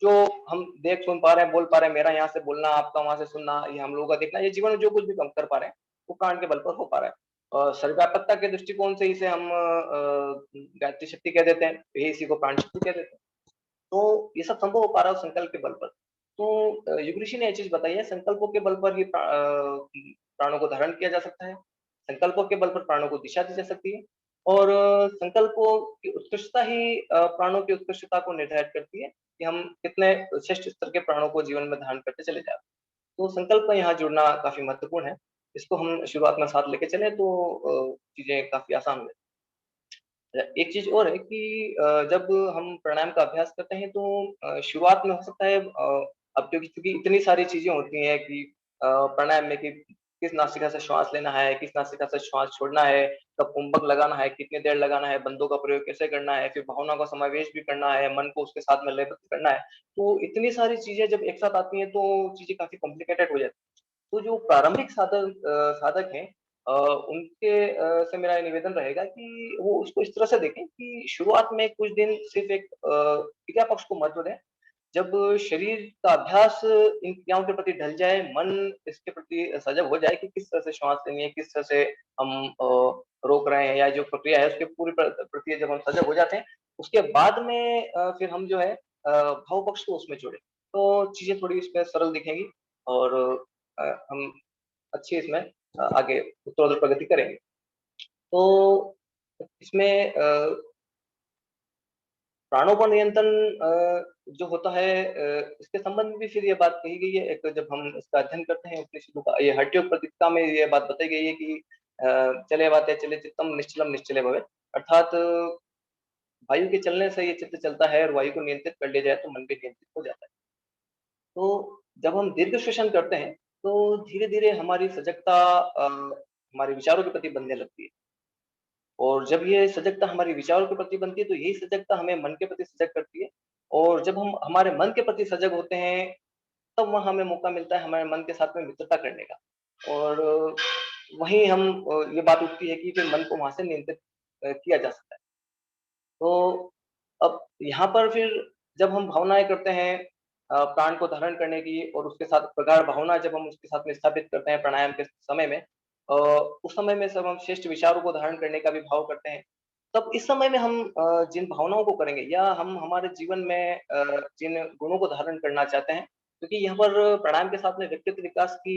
[SPEAKER 3] जो हम देख सुन पा रहे हैं, बोल पा रहे हैं, मेरा यहाँ से बोलना, आपका वहाँ से सुनना, ये हम लोगों का देखना, ये जीवन में जो कुछ भी हम कर पा रहे हैं, वो प्राण के बल पर हो पा रहा है। सर्वव्यापकता के दृष्टिकोण से इसे हम गायत्री शक्ति कह देते हैं, यही इसी को प्राण शक्ति कह देते हैं। तो ये सब संभव हो पा रहा है संकल्प के बल पर। तो युग ऋषि ने ये चीज़ बताई है, संकल्पों के बल पर प्राणों को धारण किया जा सकता है। संकल्पों के बल पर प्राणों को दिशा दी जा सकती है, और संकल्पों की उत्कृष्टता ही प्राणों की उत्कृष्टता को निर्धारित करती है कि हम कितने श्रेष्ठ स्तर के प्राणों को जीवन में धारण करते चले जा रहे हैं। तो संकल्प का यहाँ जुड़ना काफ़ी महत्वपूर्ण है। इसको हम शुरुआत में साथ लेके चलें, तो चीज़ें काफ़ी आसान हो एक चीज़ और है कि जब हम प्राणायाम का अभ्यास करते हैं, तो शुरुआत में हो सकता है, अब क्योंकि इतनी सारी चीज़ें होती हैं कि प्राणायाम में कि किस नासिका से श्वास लेना है, किस नासिका से श्वास छोड़ना है, कब कुंभक लगाना है, कितनी देर लगाना है, बंदों का प्रयोग कैसे करना है, फिर भावना का समावेश भी करना है, मन को उसके साथ में लयबद्ध करना है। तो इतनी सारी चीज़ें जब एक साथ आती हैं, तो चीज़ें काफ़ी कॉम्प्लिकेटेड हो जाती हैं। तो जो प्रारंभिक साधक हैं, उनके से मेरा ये निवेदन रहेगा कि वो उसको इस तरह से देखें कि शुरुआत में कुछ दिन सिर्फ एक क्रिया पक्ष को महत्व दें। जब शरीर का अभ्यास इन क्रियाओं के प्रति ढल जाए, मन इसके प्रति सजग हो जाए कि किस तरह से श्वास लेनी है, किस तरह से हम रोक रहे हैं, या जो प्रक्रिया है उसके पूरी प्रति जब हम सजग हो जाते हैं, उसके बाद में फिर हम जो है भाव पक्ष को उसमें जोड़ें। तो चीज़ें थोड़ी इसमें सरल दिखेंगी, और हम अच्छी इसमें आगे उत्तरोत्तर प्रगति करेंगे। तो इसमें प्राणों पर नियंत्रण जो होता है, इसके संबंध में भी फिर ये बात कही गई है। एक जब हम इसका अध्ययन करते हैं उपनिषदों का, ये हठयोग प्रतीक्षा में ये बात बताई गई है कि चले वाते चले चित्तम निश्चलम निश्चले भवेत्, अर्थात वायु के चलने से ये चित्त चलता है, और वायु को नियंत्रित कर लिया जाए तो मन भी नियंत्रित हो जाता है। तो जब हम दीर्घ श्वसन करते हैं, तो धीरे-धीरे हमारी सजगता हमारे विचारों के प्रति बनने लगती है। और जब ये सजगता हमारी विचारों के प्रति बनती है, तो यही सजगता हमें मन के प्रति सजग करती है। और जब हम हमारे मन के प्रति सजग होते हैं, तब वहाँ हमें मौका मिलता है हमारे मन के साथ में मित्रता करने का। और वहीं हम ये बात उठती है कि फिर मन को वहाँ से नियंत्रित किया जा सकता है। तो अब यहाँ पर फिर जब हम भावनाएँ करते हैं प्राण को धारण करने की, और उसके साथ प्रगाढ़ भावना जब हम उसके साथ में स्थापित करते हैं प्राणायाम के समय में, उस समय में सब हम श्रेष्ठ विचारों को धारण करने का भी भाव करते हैं। तब इस समय में हम जिन भावनाओं को करेंगे, या हम हमारे जीवन में जिन गुणों को धारण करना चाहते हैं, क्योंकि यहाँ पर प्राणायाम के साथ में व्यक्तित्व विकास की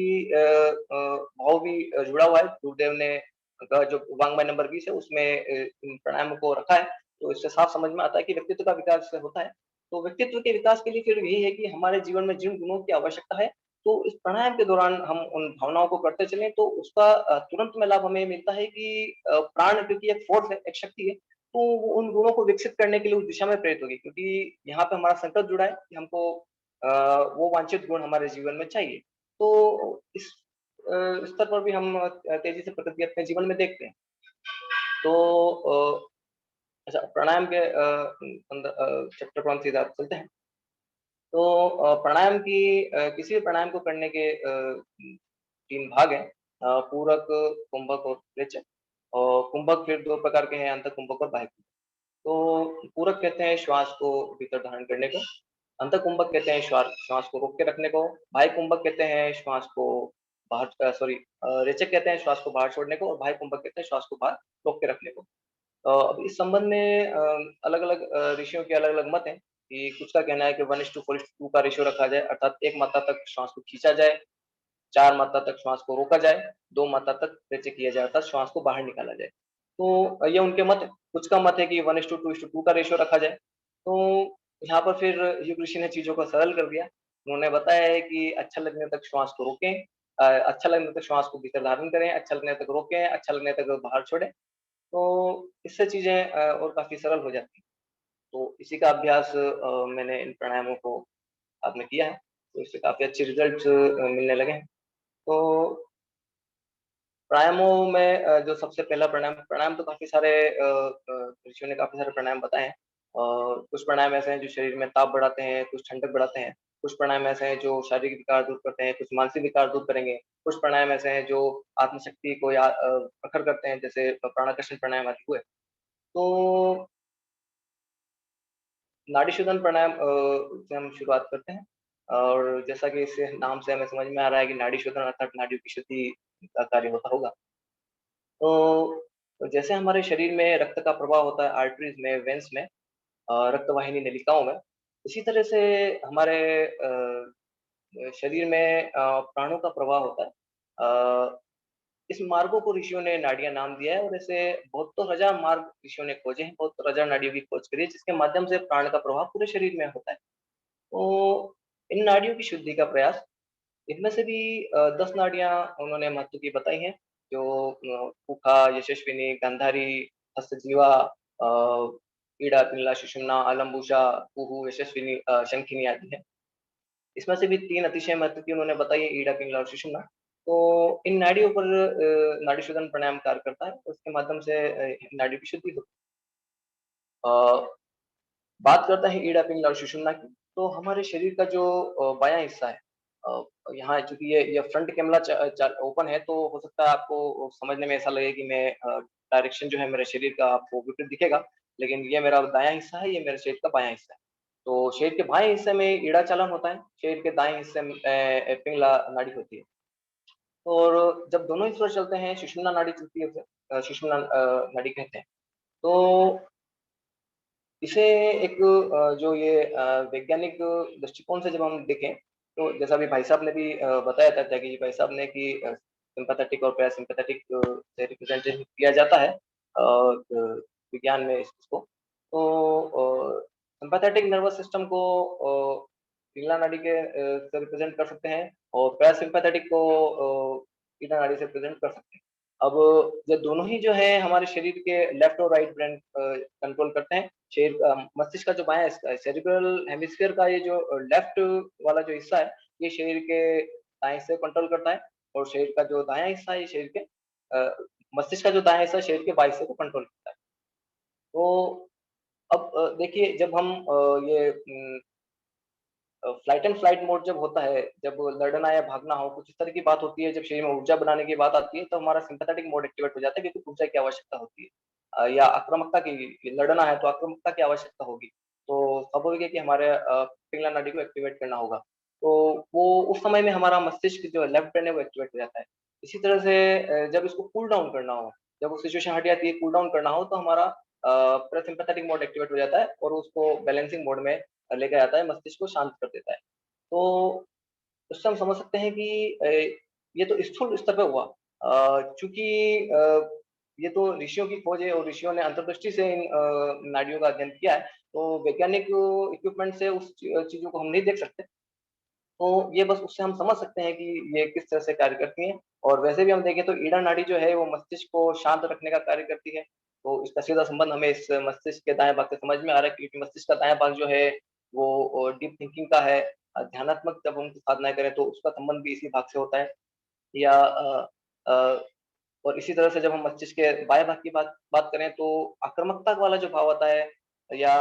[SPEAKER 3] भाव भी जुड़ा हुआ है। गुरुदेव ने का जो वाङ्मय नंबर 20 है, उसमें इन प्राणायाम को रखा है। तो इससे साफ समझ में आता है कि व्यक्तित्व का विकास होता है। तो व्यक्तित्व के विकास के लिए फिर यही है कि हमारे जीवन में जिन गुणों की आवश्यकता है, तो इस प्राणायाम के दौरान हम उन भावनाओं को करते चलें, तो उसका तुरंत में लाभ हमें मिलता है कि प्राण क्योंकि एक फ़ोर्स है, एक शक्ति है, तो वो उन गुणों को विकसित करने के लिए उस दिशा में प्रेरित होगी, क्योंकि यहाँ पे हमारा संकल्प जुड़ा है कि हमको वो वांछित गुण हमारे जीवन में चाहिए। तो इस स्तर पर भी हम तेज़ी से प्रगति अपने जीवन में देखते हैं। तो अच्छा, प्राणायाम के चैप्टर पर हम सीधा चलते हैं। तो प्राणायाम की किसी भी प्राणायाम को करने के 3 भाग हैं, पूरक, कुंभक और रेचक। और कुंभक फिर 2 प्रकार के हैं, अंतः कुंभक और बाह्य कुंभक। तो पूरक कहते हैं श्वास को भीतर धारण करने को, अंतः कुंभक कहते हैं श्वास को रोक के रखने को, बाह्य कुंभक कहते हैं श्वास को रेचक कहते हैं श्वास को बाहर छोड़ने को, और बाह्य कुंभक कहते हैं श्वास को बाहर रोक के रखने को। अब इस संबंध में अलग-अलग ऋषियों के अलग-अलग मत हैं। कि कुछ का कहना है कि 1:4:2 का रेशियो रखा जाए, अर्थात 1 मात्रा तक श्वास को खींचा जाए, 4 मात्रा तक श्वास को रोका जाए, 2 मात्रा तक पीछे किया जाए, अर्थात श्वास को बाहर निकाला जाए। तो ये उनके मत है। कुछ का मत है कि 1:2:2 का रेशियो रखा जाए। तो यहाँ पर फिर युग ऋषि ने चीज़ों को सरल कर दिया। उन्होंने बताया है कि अच्छा लगने तक श्वास को रोकें, अच्छा लगने तक श्वास को भीतर धारण करें, अच्छा लगने तक रोकें, अच्छा लगने तक बाहर छोड़ें। तो इससे चीज़ें और काफ़ी सरल हो जाती हैं। तो इसी का अभ्यास मैंने इन प्राणायामों को बाद में किया है, तो इससे काफ़ी अच्छे रिज़ल्ट्स मिलने लगे हैं। तो प्राणायामों में जो सबसे पहला प्राणायाम प्राणायाम तो काफ़ी सारे ऋषियों ने काफ़ी सारे प्राणायाम बताए हैं। कुछ प्राणायाम ऐसे हैं जो शरीर में ताप बढ़ाते हैं, कुछ ठंडक बढ़ाते हैं। कुछ प्राणायाम ऐसे हैं जो शारीरिक विकार दूर करते हैं, कुछ मानसिक विकार दूर करेंगे। कुछ प्राणायाम ऐसे हैं जो आत्मशक्ति को प्रखर करते हैं, जैसे प्राणाकर्षण प्राणायाम आदि हुए। तो नाड़ी शोधन प्राणायाम से हम शुरुआत करते हैं और जैसा कि इसे नाम से हमें समझ में आ रहा है कि नाड़ी शोधन अर्थात नाड़ियों की शुद्धि का कार्य होता होगा। तो जैसे हमारे शरीर में रक्त का प्रवाह होता है आर्टरीज़ में, वेन्स में, रक्तवाहिनी नलिकाओं में, इसी तरह से हमारे शरीर में प्राणों का प्रवाह होता है। इस मार्गों को ऋषियों ने नाड़ियाँ नाम दिया है और ऐसे बहत्तर हज़ार मार्ग ऋषियों ने खोजे हैं, 72,000 नाड़ियों की खोज करी है, जिसके माध्यम से प्राण का प्रवाह पूरे शरीर में होता है। तो इन नाड़ियों की शुद्धि का प्रयास, इनमें से भी 10 नाड़ियाँ उन्होंने महत्व की बताई हैं, जो कुखा, यशस्विनी, गांधारी, हस्तजीवा, इड़ा, पिंगला, सुषुम्ना, आलंबुसा, कुहू, यशस्विनी, शंखिनी आदि हैं। इसमें से भी 3 अतिशय महत्व की उन्होंने बताई है, इड़ा, पिंगला और सुषुम्ना। तो इन नाड़ियों पर नाड़ी शोधन प्राणायाम कार्य करता है, उसके माध्यम से नाड़ी की शुद्धि होती है। बात करते हैं इड़ा, पिंगला और सुषुम्ना की, तो हमारे शरीर का जो बायाँ हिस्सा है, अ, यहाँ चूँकि ये फ्रंट कैमरा ओपन है, तो हो सकता है आपको समझने में ऐसा लगे कि मैं डायरेक्शन जो है मेरे शरीर का आपको विपरीत दिखेगा, लेकिन ये मेरा दायाँ हिस्सा है, ये मेरे शरीर का बायाँ हिस्सा है। तो शरीर के बाएँ हिस्से में इड़ा चालन होता है, शरीर के दाएँ हिस्से में पिंगला नाड़ी होती है। और जब दोनों ही स्वर चलते हैं, सुषुम्ना नाड़ी चलती है उसे सुषुम्ना नाड़ी कहते हैं। तो इसे एक जो ये वैज्ञानिक दृष्टिकोण से जब हम देखें, तो जैसा अभी भाई साहब ने भी बताया था, त्यागी जी भाई साहब ने कि सिम्पैथेटिक और पैरासिम्पैथेटिक से रिप्रेजेंटेशन किया जाता है विज्ञान में इसको। तो सिम्पैथेटिक नर्वस सिस्टम को पिंगला नाड़ी के से रिप्रेजेंट कर सकते हैं और पैरासिम्पैथेटिक को ईड़ा नाड़ी से रिप्रेजेंट कर सकते हैं। अब ये दोनों ही जो है हमारे शरीर के लेफ्ट और राइट ब्रेन कंट्रोल करते हैं। मस्तिष्क का जो बायाँ सेरिब्रल हेमिस्फीयर का ये जो लेफ्ट वाला जो हिस्सा है, ये शरीर के दाएँ हिस्से को कंट्रोल करता है और शरीर का जो दायाँ हिस्सा है, ये शरीर के मस्तिष्क का जो दायाँ हिस्सा है, शरीर के बाएँ हिस्से को कंट्रोल करता है। तो अब देखिए जब हम ये फ्लाइट एंड फ्लाइट मोड जब होता है, जब लड़ना या भागना हो, कुछ इस तरह की बात होती है, जब शरीर में ऊर्जा बनाने की बात आती है, तो हमारा सिम्पैथेटिक मोड एक्टिवेट हो जाता है क्योंकि ऊर्जा की आवश्यकता होती है। या आक्रामकता की लड़ना है तो आक्रामकता की आवश्यकता होगी। तो स्वाभाविक है कि हमारे पिंगला नाड़ी को एक्टिवेट करना होगा। तो वो उस समय में हमारा मस्तिष्क जो लेफ्ट ब्रेन है वो एक्टिवेट हो जाता है। इसी तरह से जब इसको कूल डाउन करना हो, जब वो सिचुएशन हट जाती है, कूल डाउन करना हो तो हमारा पैरासिम्पैथेटिक मोड एक्टिवेट हो जाता है और उसको बैलेंसिंग मोड में लेके आता है, मस्तिष्क को शांत कर देता है। तो उससे हम समझ सकते हैं कि ये तो स्थूल स्तर पे हुआ। चूँकि ये तो ऋषियों की खोज है और ऋषियों ने अंतर्दृष्टि से इन नाड़ियों का अध्ययन किया है, तो वैज्ञानिक इक्विपमेंट से उस चीज़ों को हम नहीं देख सकते। तो ये बस उससे हम समझ सकते हैं कि ये किस तरह से कार्य करती हैं और वैसे भी हम देखें तो ईड़ा नाड़ी जो है वो मस्तिष्क को शांत रखने का कार्य करती है। तो इसका सीधा संबंध हमें इस मस्तिष्क के दाएँ भाग से समझ में आ रहा है क्योंकि मस्तिष्क का दायाँ भाग जो है वो डीप थिंकिंग का है। ध्यानात्मक जब हम साधनाएँ करें तो उसका संबंध भी इसी भाग से होता है या अ, और इसी तरह से जब हम मस्तिष्क के बाएँ भाग की बात बात करें तो आक्रामकता वाला जो भाव आता है या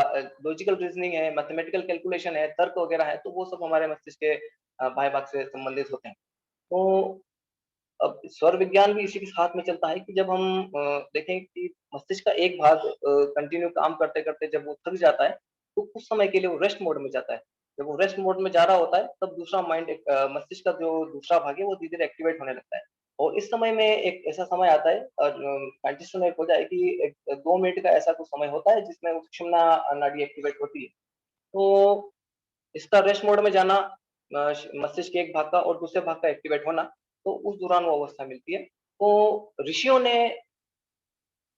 [SPEAKER 3] लॉजिकल रीज़निंग है, मैथमेटिकल कैलकुलेशन है, तर्क वगैरह है, तो वो सब हमारे मस्तिष्क के बाएँ भाग से संबंधित होते हैं। तो अब स्वर विज्ञान भी इसी के साथ में चलता है कि जब हम देखें कि मस्तिष्क का एक भाग कंटिन्यू काम करते-करते जब वो थक जाता है, तो कुछ समय के लिए वो रेस्ट मोड में जाता है। जब वो रेस्ट मोड में जा रहा होता है, तब दूसरा माइंड मस्तिष्क का जो दूसरा भाग है, वो धीरे-धीरे एक्टिवेट होने लगता है। और इस समय में एक ऐसा समय आता है और साइंटिस्टों ने खोजा है कि एक 2 मिनट का ऐसा कुछ समय होता है, जिसमें वो सुषुम्ना नाड़ी एक्टिवेट होती है। तो इसका रेस्ट मोड में जाना, मस्तिष्क के एक भाग का और दूसरे भाग का एक्टिवेट होना, तो उस दौरान वो अवस्था मिलती है। तो ऋषियों ने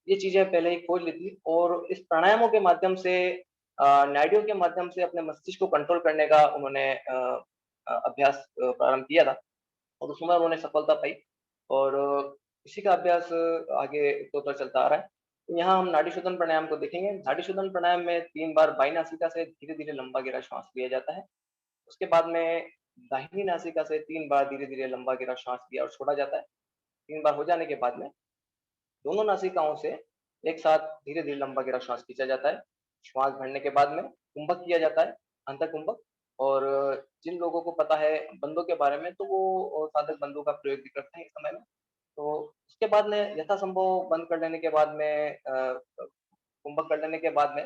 [SPEAKER 3] ये चीज़ें पहले ही खोज ली थी और इस प्राणायामों के माध्यम से, नाड़ियों के माध्यम से अपने मस्तिष्क को कंट्रोल करने का उन्होंने अभ्यास प्रारंभ किया था और उसमें उन्होंने सफलता पाई और इसी का अभ्यास आगे तो चलता आ रहा है। तो यहाँ हम नाड़ी शोधन प्राणायाम को देखेंगे। नाड़ी शोधन प्राणायाम में 3 बार बाईं नासिका से धीरे-धीरे लंबा गहरा श्वास लिया जाता है। उसके बाद में दाहिनी नासिका से 3 बार धीरे-धीरे लंबा गहरा श्वास लिया और छोड़ा जाता है। 3 बार हो जाने के बाद में दोनों नासिकाओं से एक साथ धीरे-धीरे लंबा गहरा श्वास खींचा जाता है। श्वास भरने के बाद में कुंभक किया जाता है, अंतःकुंभक। और जिन लोगों को पता है बंदों के बारे में, तो वो साधक बंदों का प्रयोग भी करते हैं इस समय में। तो उसके बाद में यथासंभव बंद कर लेने के बाद में, कुंभक कर लेने के बाद में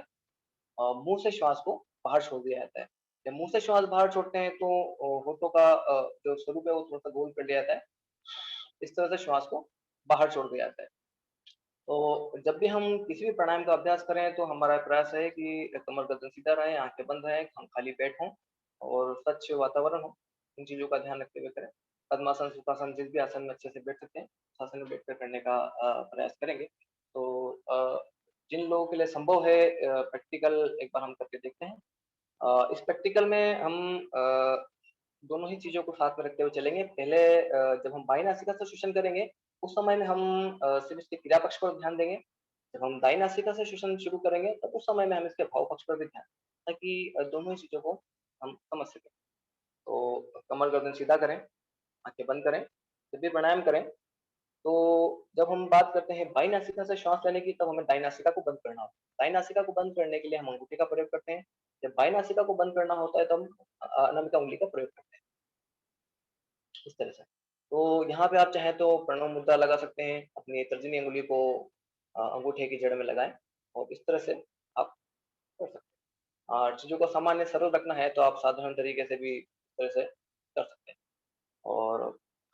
[SPEAKER 3] मुँह से श्वास को बाहर छोड़ दिया जाता है। जब मुँह से श्वास बाहर छोड़ते हैं तो होठों का जो स्वरूप है वो थोड़ा-सा गोल कर लिया जाता है। इस तरह से श्वास को बाहर छोड़ दिया जाता है। तो जब भी हम किसी भी प्राणायाम का अभ्यास करें तो हमारा प्रयास है कि कमर गर्दन सीधा रहे, आँखें बंद रहें, हम खाली पेट हों और स्वच्छ वातावरण हो। इन चीज़ों का ध्यान रखते हुए करें। पद्मासन, सुखासन जिस भी आसन में अच्छे से बैठ सकते हैं, उस आसन में बैठकर करने का प्रयास करेंगे। तो जिन लोगों के लिए संभव है, प्रैक्टिकल एक बार हम करके देखते हैं। इस प्रैक्टिकल में हम दोनों ही चीज़ों को साथ में रखते हुए चलेंगे। पहले जब हम बाईं नासिका से श्वसन करेंगे, उस समय में हम सिर्फ़ इसके क्रिया पक्ष पर ध्यान देंगे। जब हम दाईं नासिका से श्वसन शुरू करेंगे, तब उस समय में हम इसके भाव पक्ष पर भी ध्यान, ताकि दोनों ही चीज़ों को हम समझ सकें। तो कमर गर्दन सीधा करें, आँखें बंद करें, जब भी प्राणायाम करें, तो जब हम बात करते हैं बाईं नासिका से श्वास लेने की, तब हमें दाईं नासिका को बंद करना होता है। दाईं नासिका को बंद करने के लिए हम अंगूठे का प्रयोग करते हैं। जब बाईं नासिका को बंद करना होता है, तो हम अनामिका उँगली का प्रयोग करते हैं, इस तरह से। तो यहाँ पे आप चाहें तो प्रणव मुद्रा लगा सकते हैं, अपनी तर्जनी उँगली को अंगूठे की जड़ में लगाएँ और इस तरह से आप कर सकते हैं। और चीज़ों को सामान्य सरल रखना है, तो आप साधारण तरीके से भी इस तरह से कर सकते हैं। और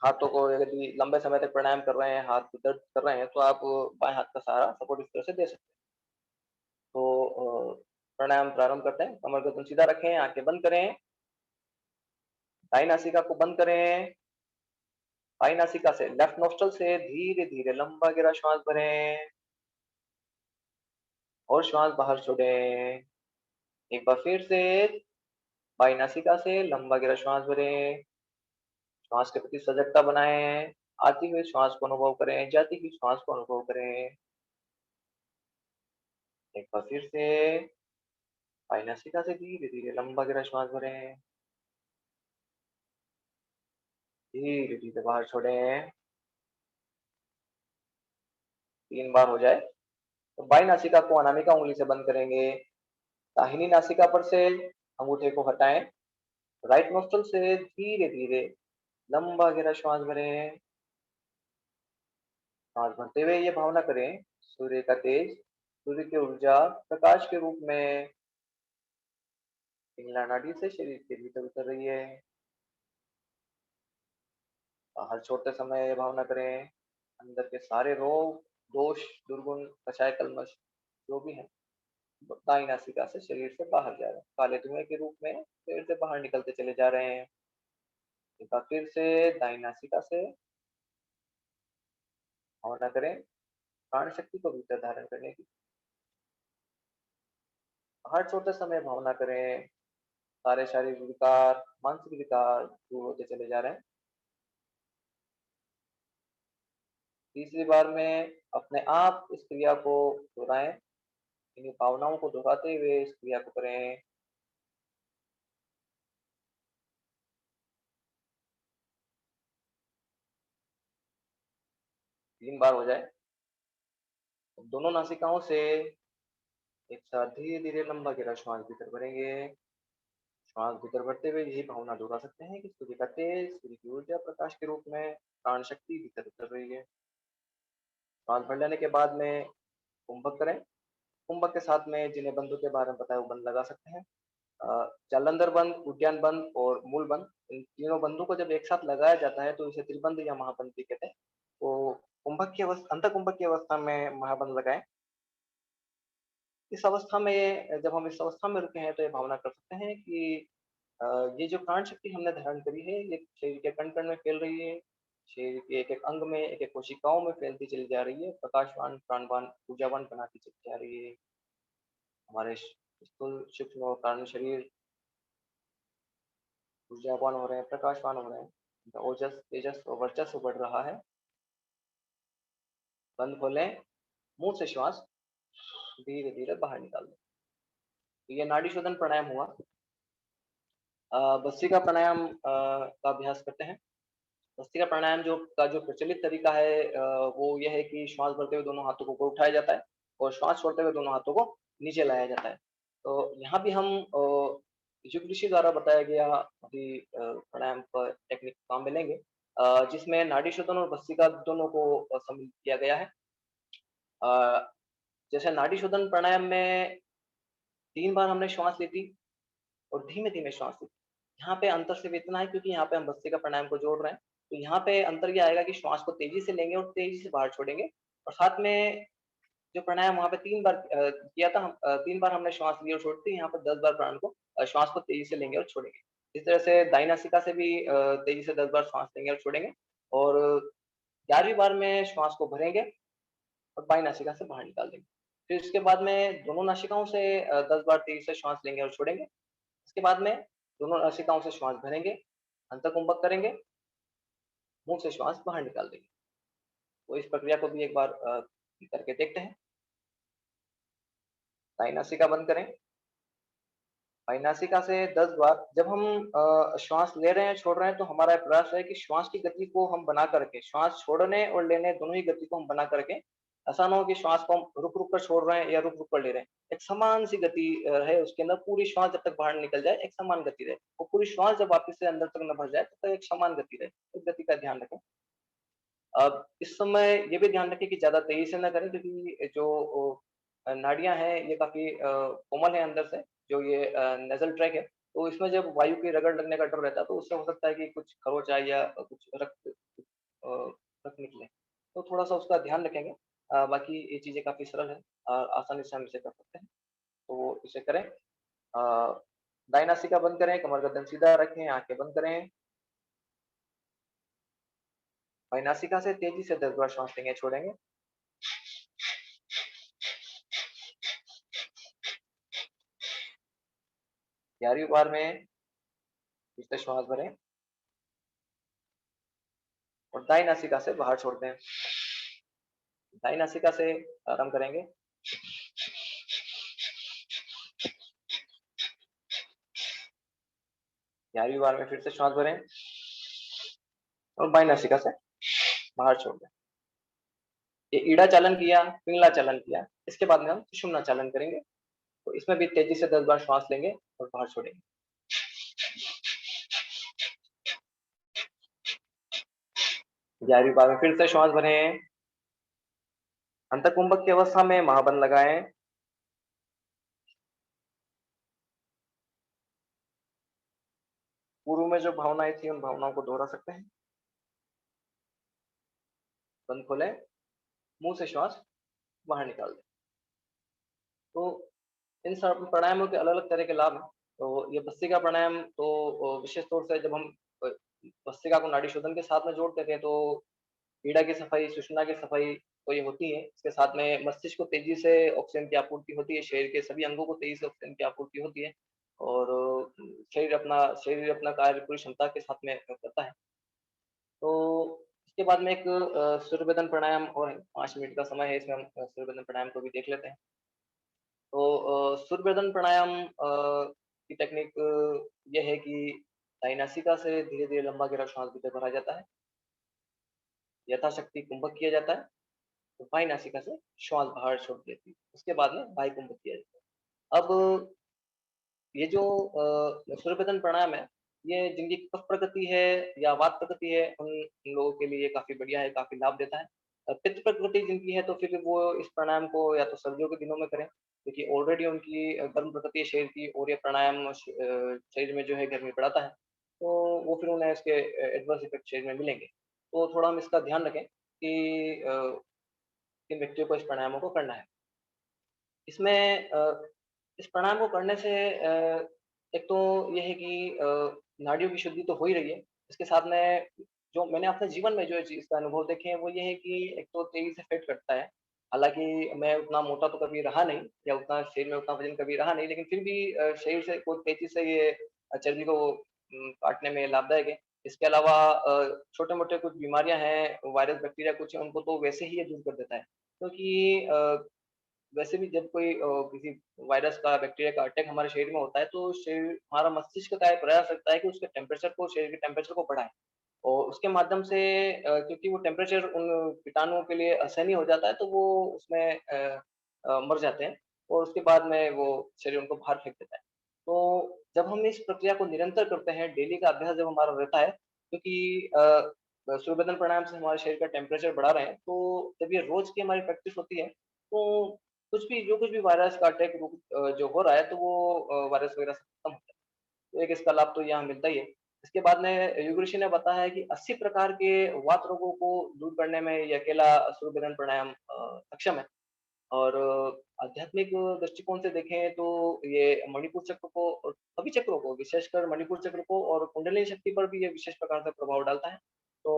[SPEAKER 3] हाथों को यदि लंबे समय तक प्राणायाम कर रहे हैं, हाथ दर्द कर रहे हैं, तो आप बाएँ हाथ का सहारा सपोर्ट इस तरह से दे सकते हैं। तो प्राणायाम प्रारंभ करते हैं। कमर गर्दन सीधा रखें, आँखें बंद करें, दाईं नासिका को बंद करें, बाईं नासिका से लेफ्ट नोस्ट्रल से धीरे-धीरे लंबा गहरा श्वास भरें और श्वास बाहर छोड़ें। एक बार फिर से बाईं नासिका से लंबा गहरा श्वास भरें, श्वास के प्रति सजगता बनाएँ, आती हुई श्वास को अनुभव करें, जाती हुई श्वास को अनुभव करें। एक बार फिर से बाईं नासिका से धीरे-धीरे लंबा गहरा श्वास भरें, धीरे-धीरे बाहर छोड़ें। 3 बार हो जाए, तो बाईं नासिका को अनामिका उँगली से बंद करेंगे। दाहिनी नासिका पर से अंगूठे को हटाएँ, राइट नोस्ट्रल से धीरे-धीरे लंबा गहरा श्वास भरें। सांस भरते हुए ये भावना करें, सूर्य का तेज, सूर्य की ऊर्जा प्रकाश के रूप में पिंगला नाड़ी से शरीर के भीतर उतर रही है। बाहर छोड़ते समय ये भावना करें, अंदर के सारे रोग, दोष, दुर्गुण, कषाय, कल्मश जो भी हैं, दाईं नासिका से शरीर से बाहर जा रहे हैं। काले धुएँ के रूप में शरीर से बाहर निकलते चले जा रहे हैं। एक बार फिर से दाईं नासिका से भावना करें, प्राण शक्ति को भीतर धारण करने की। बाहर छोड़ते समय भावना करें, सारे शारीरिक विकार, मानसिक विकार दूर होते चले जा रहे हैं। तीसरी बार में अपने आप इस क्रिया को दोहराएँ, इन्हीं भावनाओं को दोहराते हुए इस क्रिया को करें। 3 बार हो जाए, तो दोनों नासिकाओं से एक साथ धीरे-धीरे लंबा गहरा श्वास भीतर भरेंगे। श्वास भीतर भरते हुए यही भावना दोहरा सकते हैं कि सूर्य का तेज, सूर्य की ऊर्जा प्रकाश के रूप में प्राण शक्ति भीतर उतर रही है। श्वास भर लेने के बाद में कुंभक करें। कुंभक के साथ में जिन्हें बंधों के बारे में पता है वो बंध लगा सकते हैं। जालंधर बंध, उद्यान बंध और मूल बंध, इन तीनों बंधों को जब एक साथ लगाया जाता है तो इसे त्रिबंध या महाबंध भी कहते हैं। तो कुंभक की अवस्था अंतः कुंभक की अवस्था में महाबंध लगाएँ। इस अवस्था में जब हम इस अवस्था में रुके हैं तो ये भावना कर सकते हैं कि अ, ये जो प्राण शक्ति हमने धारण करी है, ये शरीर के कण-कण में फैल रही है, शरीर के एक-एक अंग में, एक-एक कोशिकाओं में फैलती चली जा रही है, प्रकाशवान, प्राणवान, ऊर्जावान बनाती चली जा रही है। हमारे स्थूल, सूक्ष्म और कारण शरीर ऊर्जावान हो रहे हैं, प्रकाशवान हो रहे हैं, उनका ओजस, तेजस और वर्चस्व बढ़ रहा है। बंद खोलें, मुँह से श्वास धीरे-धीरे बाहर निकाल दें। तो ये नाड़ी शोधन प्राणायाम हुआ। भस्त्रिका प्राणायाम का अभ्यास करते हैं। भस्त्रिका प्राणायाम जो प्रचलित तरीका है वो ये है कि श्वास भरते हुए दोनों हाथों को ऊपर उठाया जाता है और श्वास छोड़ते हुए दोनों हाथों को नीचे लाया जाता है। तो यहाँ भी हम योग ऋषि द्वारा बताया गया अभी प्राणायाम का टेक्निक काम में लेंगे जिसमें नाड़ी शोधन और भस्त्रिका दोनों को सम्मिलित किया गया है। जैसे नाड़ी शोधन प्राणायाम में 3 बार हमने श्वास ली थी और धीमे-धीमे श्वास ली। यहाँ पे अंतर सिर्फ इतना है क्योंकि यहाँ पे हम भस्त्रिका प्राणायाम को जोड़ रहे हैं, तो यहाँ पे अंतर ये आएगा कि श्वास को तेज़ी से लेंगे और तेज़ी से बाहर छोड़ेंगे और साथ में जो प्राणायाम वहाँ पे 3 बार किया था 3 बार हमने श्वास ली और छोड़ी थी, यहाँ पर 10 बार प्राण को श्वास को तेज़ी से लेंगे और छोड़ेंगे। इस तरह से दाहिनी नासिका से भी तेज़ी से 10 बार श्वास लेंगे और छोड़ेंगे और 11वीं बार में श्वास को भरेंगे और बाईं नासिका से बाहर निकाल देंगे। फिर उसके बाद में दोनों नासिकाओं से 10 बार तेज़ी से श्वास लेंगे और छोड़ेंगे। इसके बाद में दोनों नासिकाओं से श्वास भरेंगे, अंतर्कुंभक करेंगे, मुँह से श्वास बाहर निकाल देंगे। तो इस प्रक्रिया को भी एक बार करके देखते हैं। दाईं नासिका बंद करें। बाईं नासिका से 10 बार जब हम श्वास ले रहे हैं, छोड़ रहे हैं तो हमारा प्रयास है कि श्वास की गति को हम बना कर रखें। श्वास छोड़ने और लेने दोनों ही गति को हम बना कर रखें। ऐसा ना हो कि श्वास को हम रुक-रुक कर छोड़ रहे हैं या रुक-रुक कर ले रहे हैं। एक समान सी गति रहे उसके अंदर पूरी श्वास जब तक बाहर निकल जाए, एक समान गति रहे। और पूरी श्वास जब वापस से अंदर तक ना भर जाए, तब तक एक समान गति रहे। इस गति का ध्यान रखें। अब इस समय ये भी ध्यान रखें कि ज़्यादा तेज़ी से ना करें क्योंकि जो नाड़ियाँ हैं ये काफ़ी कोमल है अंदर से, जो ये नेज़ल ट्रैक है, तो इसमें जब वायु की रगड़ लगने का डर रहता है, तो उससे हो सकता है कि कुछ खरोंच आए या कुछ रक्त निकले। तो थोड़ा-सा उसका ध्यान रखेंगे। बाकी ये चीज़ें काफ़ी सरल हैं आसानी से हम इसे कर सकते हैं। तो इसे करें। दाईं नासिका बंद करें, कमर गर्दन सीधा रखें, आँखें बंद करें। बाईं नासिका से तेज़ी से 10 बार श्वास लेंगे, छोड़ेंगे। ग्यारहवीं बार में फिर से श्वास भरें और दाईं नासिका से बाहर छोड़ दें। दाईं नासिका से आराम करेंगे। 11वीं बार में फिर से श्वास भरें और बाईं नासिका से बाहर छोड़ दें। ये ईड़ा चालन किया, पिंगला चालन किया, इसके बाद में हम सुषुम्ना चालन करेंगे। तो इसमें भी तेज़ी से 10 बार श्वास लेंगे और बाहर छोड़ेंगे। 11वीं बार में फिर से श्वास भरें। अंतर्कुंभक की अवस्था में महाबंध लगाएँ। पूर्व में जो भावनाएँ थी, उन भावनाओं को दोहरा सकते हैं। बंद खोलें, मुँह से श्वास बाहर निकाल दें। तो इन सब प्राणायामों के अलग-अलग तरह के लाभ हैं। तो ये भस्त्रिका प्राणायाम तो विशेष तौर से जब हम अ, भस्त्रिका को नाड़ी शोधन के साथ में जोड़ते थे, तो पीड़ा की सफाई, सुषुम्ना की सफाई तो ये होती है। इसके साथ में मस्तिष्क को तेज़ी से ऑक्सीजन की आपूर्ति होती है, शरीर के सभी अंगों को तेज़ी से ऑक्सीजन की आपूर्ति होती है और शरीर अपना कार्य पूरी क्षमता के साथ में करता है। तो इसके बाद में एक सूर्यभेदन प्राणायाम और 5 मिनट का समय है, इसमें हम सूर्यभेदन प्राणायाम को भी देख लेते हैं। तो सूर्यभेदन प्राणायाम की टेक्निक ये है कि दाईं नासिका से धीरे-धीरे लंबा गहरा श्वास भीतर भरा जाता है। यथाशक्ति कुंभक किया जाता है। तो बाईं नासिका से श्वास बाहर छोड़ देती है। उसके बाद में बाह्य कुंभक किया जाता है। अब ये जो सूर्यभेदन प्राणायाम है, ये जिनकी कफ प्रकृति है या वात प्रकृति है, उन लोगों के लिए काफ़ी बढ़िया है, काफ़ी लाभ देता है। पित्त प्रकृति जिनकी है, तो फिर वो इस प्राणायाम को या तो सर्दियों के दिनों में करें, क्योंकि ऑलरेडी उनकी गर्म प्रकृति है शरीर की और ये प्राणायाम शरीर में जो है गर्मी बढ़ाता है, तो वो फिर उन्हें इसके एडवर्स इफ़ेक्ट शरीर में मिलेंगे। तो थोड़ा हम इसका ध्यान रखें कि किन व्यक्तियों को इस प्राणायामों को करना है। इसमें इस प्राणायाम को करने से एक तो ये है कि नाड़ियों की शुद्धि तो हो ही रही है, इसके साथ में जो मैंने अपने जीवन में जो चीज़ का अनुभव देखे हैं, वो ये है कि एक तो तेज़ी से पेट कटता है। हालाँकि मैं उतना मोटा तो कभी रहा नहीं या उतना शरीर में उतना वज़न कभी रहा नहीं, लेकिन फिर भी शरीर से बहुत तेज़ी से ये चर्बी को काटने में लाभदायक है। इसके अलावा छोटे-मोटे कुछ बीमारियाँ हैं, वायरस, बैक्टीरिया कुछ है, उनको तो वैसे ही ये दूर कर देता है। क्योंकि वैसे भी जब कोई किसी वायरस का, बैक्टीरिया का अटैक हमारे शरीर में होता है, तो शरीर हमारा मस्तिष्क का एक प्रयास करता है कि उसके टेम्परेचर को, शरीर के टेम्परेचर को बढ़ाए। और उसके माध्यम से क्योंकि वो टेम्परेचर उन कीटाणुओं के लिए असहनीय हो जाता है, तो वो उसमें मर जाते हैं और उसके बाद में वो शरीर उनको बाहर फेंक देता है। तो जब हम इस प्रक्रिया को निरंतर करते हैं, डेली का अभ्यास जब हमारा रहता है, क्योंकि सूर्यबंधन प्राणायाम से हमारे शरीर का टेम्परेचर बढ़ा रहे हैं, तो जब ये रोज़ की हमारी प्रैक्टिस होती है, तो कुछ भी वायरस का अटैक जो हो रहा है, तो वो वायरस वगैरह सब खत्म हो जाता है। तो एक इसका लाभ तो यहाँ मिलता ही है। इसके बाद में योगी ऋषि ने बताया है कि 80 प्रकार के वात रोगों को दूर करने में ये अकेला सूर्यग्रहण प्राणायाम सक्षम है। और आध्यात्मिक दृष्टिकोण से देखें तो ये मणिपुर चक्र को और सभी चक्रों को, विशेषकर मणिपुर चक्र को और कुंडलिनी शक्ति पर भी ये विशेष प्रकार से प्रभाव डालता है। तो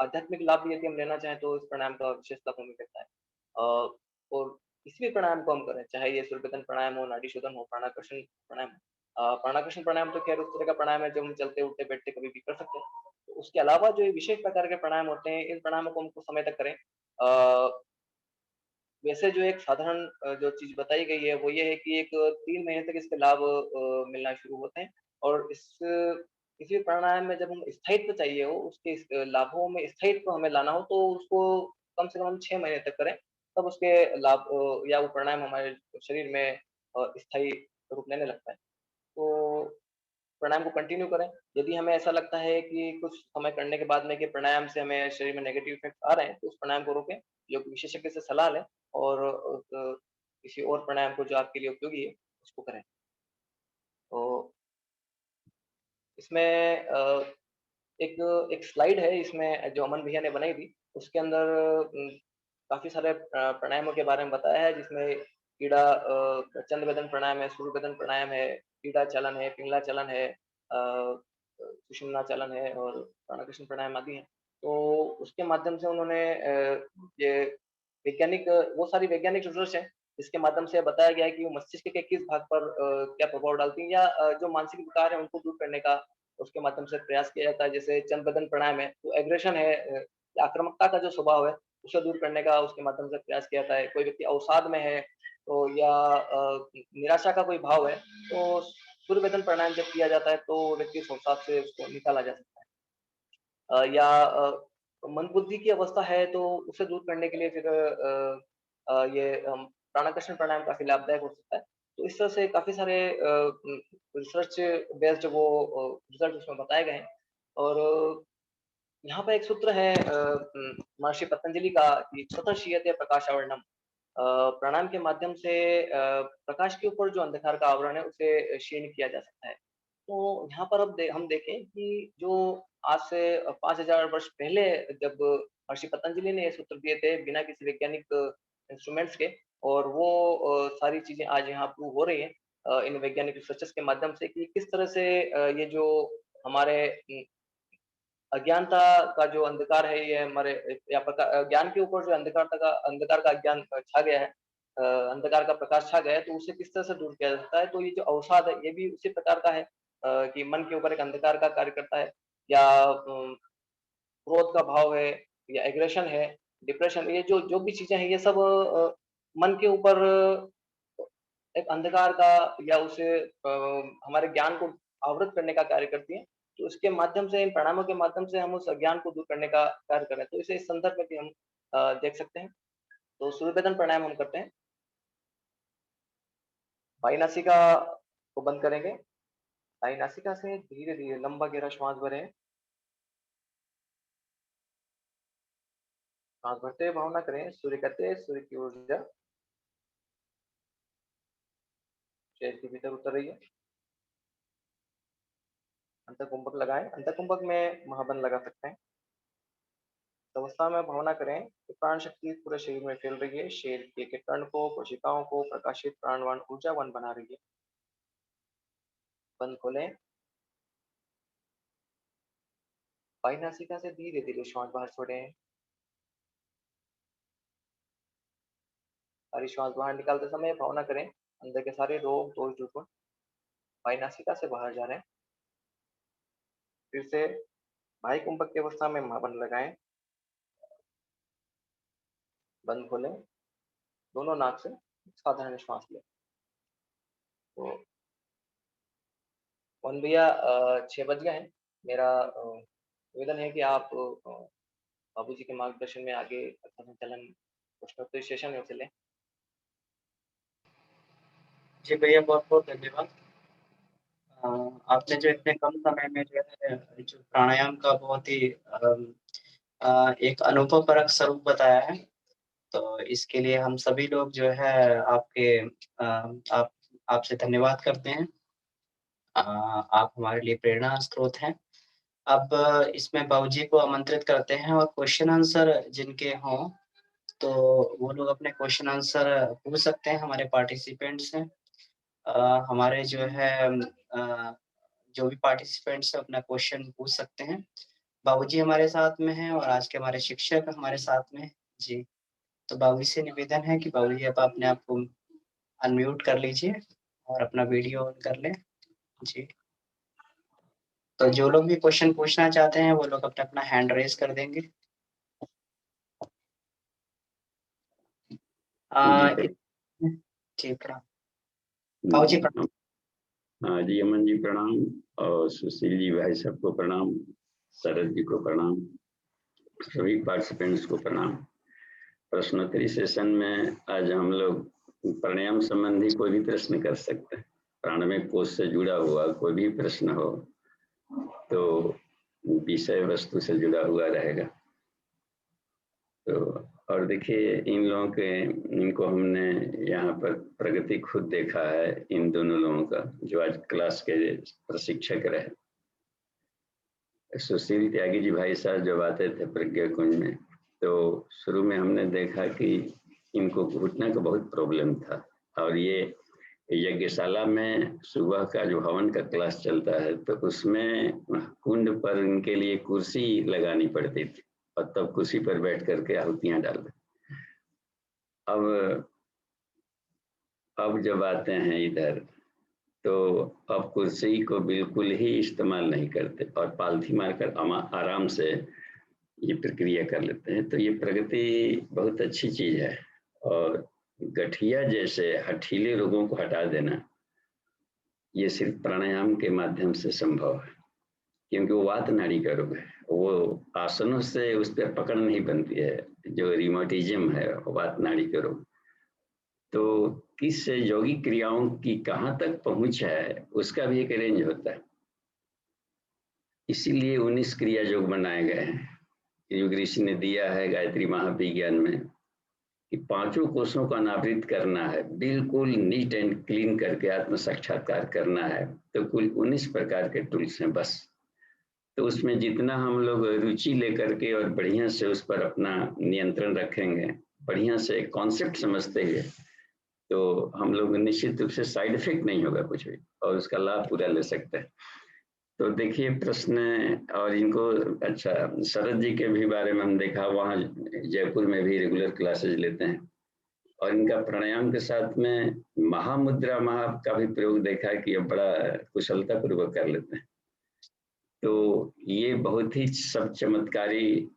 [SPEAKER 3] आध्यात्मिक लाभ भी यदि हम लेना चाहें तो इस प्राणायाम का विशेष लाभ हमें मिलता है। और किसी भी प्राणायाम को हम करें, चाहे ये सूर्यग्रहण प्राणायाम हो, नाड़ी शोधन हो, प्राणाकर्षण प्राणायाम हो। प्राणाकर्षण प्राणायाम तो खैर उस तरह का प्राणायाम है जो हम चलते, उठते, बैठते कभी भी कर सकते हैं। तो उसके अलावा जो ये विशेष प्रकार के प्राणायाम होते हैं, इन प्राणायामों को हम कुछ समय तक करें। वैसे जो एक साधारण जो चीज़ बताई गई है, वो ये है कि एक 3 महीने तक इसके लाभ मिलना शुरू होते हैं और किसी भी प्राणायाम में जब हम स्थायित्व चाहिए हो, उसके इस लाभों में स्थायित्व हमें लाना हो, तो उसको कम से कम हम 6 महीने तक करें, तब उसके लाभ या वो प्राणायाम हमारे शरीर में स्थायी रूप लेने लगता है। तो प्राणायाम को कंटिन्यू करें। यदि हमें ऐसा लगता है कि कुछ समय करने के बाद में कि प्राणायाम से हमें शरीर में नेगेटिव इफ़ेक्ट्स आ रहे हैं, तो उस प्राणायाम को रोकें, योग विशेषज्ञ से सलाह लें और किसी और प्राणायाम को जो आपके लिए उपयोगी है, उसको करें। तो इसमें एक एक स्लाइड है इसमें जो अमन भैया ने बनाई थी, उसके अंदर काफ़ी सारे प्राणायामों के बारे में बताया है जिसमें चंद्रबदन प्राणायाम है, सूर्यबदन प्राणायाम है, क्रीड़ा चालन है, पिंगला चालन है, सुषुम्ना चालन है और प्राणाकर्षण प्राणायाम आदि हैं। तो उसके माध्यम से उन्होंने ये वो सारी वैज्ञानिक रिसर्च है, जिसके माध्यम से बताया गया है कि वो मस्तिष्क के किस भाग पर क्या प्रभाव डालती हैं या जो मानसिक विकार है उनको दूर करने का उसके माध्यम से प्रयास किया जाता है। जैसे चंद्रबदन प्राणायाम है, तो एग्रेशन है या आक्रामकता का जो स्वभाव है, उसे दूर करने का उसके माध्यम से प्रयास किया जाता है। कोई व्यक्ति अवसाद में है तो या निराशा का कोई भाव है, तो सूर्यबदन प्राणायाम जब किया जाता है, तो व्यक्ति उस अवसाद से उसको निकाला जा सकता है। या मन बुद्धि की अवस्था है, तो उसे दूर करने के लिए फिर ये प्राणाकर्षण प्राणायाम काफ़ी लाभदायक हो सकता है। तो इस तरह से काफ़ी सारे रिसर्च बेस्ड वो रिज़ल्ट उसमें बताए गए हैं और यहाँ पे एक सूत्र है महर्षि पतंजलि का कि स्वतः क्षीयते प्रकाशावरणम। प्राणायाम के माध्यम से प्रकाश के ऊपर जो अंधकार का आवरण है उसे क्षीण किया जा सकता है। तो यहाँ पर अब हम देखें कि जो आज से 5000 वर्ष पहले जब महर्षि पतंजलि ने ये सूत्र दिए थे बिना किसी वैज्ञानिक इंस्ट्रूमेंट्स के और वो सारी चीज़ें आज यहाँ प्रूव हो रही हैं इन वैज्ञानिक रिसर्चेस के माध्यम से कि किस तरह से ये जो हमारे अज्ञानता का जो अंधकार है ये हमारे या ज्ञान के ऊपर जो अंधकार का अज्ञान छा गया है अंधकार का प्रकाश छा गया है, तो उसे किस तरह से दूर किया जा सकता है। तो ये जो अवसाद है ये भी उसी प्रकार का है कि मन के ऊपर एक अंधकार का कार्य करता है या क्रोध का भाव है या एग्रेशन है, डिप्रेशन ये जो जो भी चीज़ें हैं ये सब मन के ऊपर एक अंधकार का या उसे हमारे ज्ञान को आवृत करने का कार्य करती हैं। तो इसके माध्यम से इन प्राणायामों के माध्यम से हम उस अज्ञान को दूर करने का कार्य कर रहे हैं। तो इसे इस संदर्भ में भी हम देख सकते हैं। तो सूर्यभेदन प्राणायाम हम करते हैं। बाई नासिका को बंद करेंगे। दाई नासिका से धीरे-धीरे लंबा गहरा श्वास भरें। सांस भरते हुए भावना करें सूर्य का तेज, सूर्य की ऊर्जा शरीर के भीतर उतर रही है। अंतः कुंभक लगाएं। अंतः कुंभक में महाबंध लगा सकते हैं। अवस्था में भावना करें कि प्राण शक्ति पूरे शरीर में फैल रही है, शरीर के एक-एक कण को, कोशिकाओं को प्रकाशित, प्राणवान, ऊर्जावान बना रही है। बंद खोलें। बाईं नासिका से धीरे-धीरे श्वास बाहर छोड़ें। सारी श्वास बाहर निकालते समय भावना करें, अंदर के सारे रोग, दोष, दुर्गुण बाईं नासिका से बाहर जा रहे हैं। फिर से बाह्य कुंभक की अवस्था में बंद लगाएं। बंद खोलें। दोनों नाक से साधारण श्वास लें। तो मोहन भैया 6 बज गए हैं। मेरा निवेदन है कि आप बाबूजी के मार्गदर्शन में आगे कथा संचालन प्रश्नोत्तरी सेशन में चलें।
[SPEAKER 1] जी भैया, बहुत-बहुत धन्यवाद। आपने जो इतने कम समय में जो है जो प्राणायाम का बहुत ही एक अनुभवपरक स्वरूप बताया है, तो इसके लिए हम सभी लोग जो है आपके आप आपसे धन्यवाद करते हैं। आप हमारे लिए प्रेरणा स्रोत हैं। अब इसमें बाबूजी को आमंत्रित करते हैं और क्वेश्चन आंसर जिनके हों, तो वो लोग अपने क्वेश्चन आंसर पूछ सकते हैं हमारे पार्टिसिपेंट्स से। हमारे जो है जो भी पार्टिसिपेंट्स हैं अपना क्वेश्चन पूछ सकते हैं। बाबूजी हमारे साथ में हैं और आज के हमारे शिक्षक हमारे साथ में हैं। जी, तो बाबूजी से निवेदन है कि बाबूजी आप अपने आप को अनम्यूट कर लीजिए और अपना वीडियो ऑन कर लें। जी, तो जो लोग भी क्वेश्चन पूछना चाहते हैं, वो लोग अपना-अपना हैंड रेज़ कर देंगे।
[SPEAKER 4] जी
[SPEAKER 1] इत
[SPEAKER 4] सर।
[SPEAKER 1] जी, प्रणाम। बाबूजी प्रणाम।
[SPEAKER 4] हाँ जी, अमन जी प्रणाम और सुशील जी भाई सबको प्रणाम, शरद जी को प्रणाम, सभी पार्टिसिपेंट्स को प्रणाम। प्रश्नोत्तरी सेशन में आज हम लोग प्राणायाम संबंधी कोई भी प्रश्न कर सकते हैं। प्राणमय कोष से जुड़ा हुआ कोई भी प्रश्न हो तो विषय वस्तु से जुड़ा हुआ रहेगा। तो और देखिए इन लोगों के इनको हमने यहाँ पर प्रगति खुद देखा है, इन दोनों लोगों का जो आज क्लास के प्रशिक्षक रहे। सुशील त्यागी जी भाई साहब जब आते थे प्रज्ञा कुंज में, तो शुरू में हमने देखा कि इनको घुटने का बहुत प्रॉब्लम था और ये यज्ञशाला में सुबह का जो हवन का क्लास चलता है तो उसमें कुंड पर इनके लिए कुर्सी लगानी पड़ती थी और तब कुर्सी पर बैठ करके आहुतियां डालते। अब जब आते हैं इधर तो अब कुर्सी को बिल्कुल ही इस्तेमाल नहीं करते और पालथी मारकर आराम से ये प्रक्रिया कर लेते हैं। तो ये प्रगति बहुत अच्छी चीज है और गठिया जैसे हठीले रोगों को हटा देना ये सिर्फ प्राणायाम के माध्यम से संभव है, क्योंकि वो वात नाड़ी का रोग है। वो आसनों से उस पर पकड़ नहीं बनती है, जो रिमोटिज्म है वात नाड़ी का रोग। तो किस यौगिक क्रियाओं की कहाँ तक पहुंच है उसका भी एक रेंज होता है। इसीलिए 19 क्रिया योग बनाए गए हैं। योग ऋषि ने दिया है गायत्री महाविज्ञान में कि 5 कोषों का अनावृत करना है, बिल्कुल नीट एंड क्लीन करके आत्म साक्षात्कार करना है। तो कुल 19 प्रकार के टूल्स हैं बस। तो उसमें जितना हम लोग रुचि लेकर के और बढ़िया से उस पर अपना नियंत्रण रखेंगे, बढ़िया से कॉन्सेप्ट समझते हुए, तो हम लोग निश्चित रूप से साइड इफेक्ट नहीं होगा कुछ भी और उसका लाभ पूरा ले सकते हैं। तो देखिए प्रश्न और इनको अच्छा शरद जी के भी बारे में हम देखा, वहाँ जयपुर में भी रेगुलर क्लासेज लेते हैं और इनका प्राणायाम के साथ में महामुद्रा का भी प्रयोग देखा है कि ये बड़ा कुशलता पूर्वक कर लेते हैं। तो ये बहुत ही सब चमत्कारी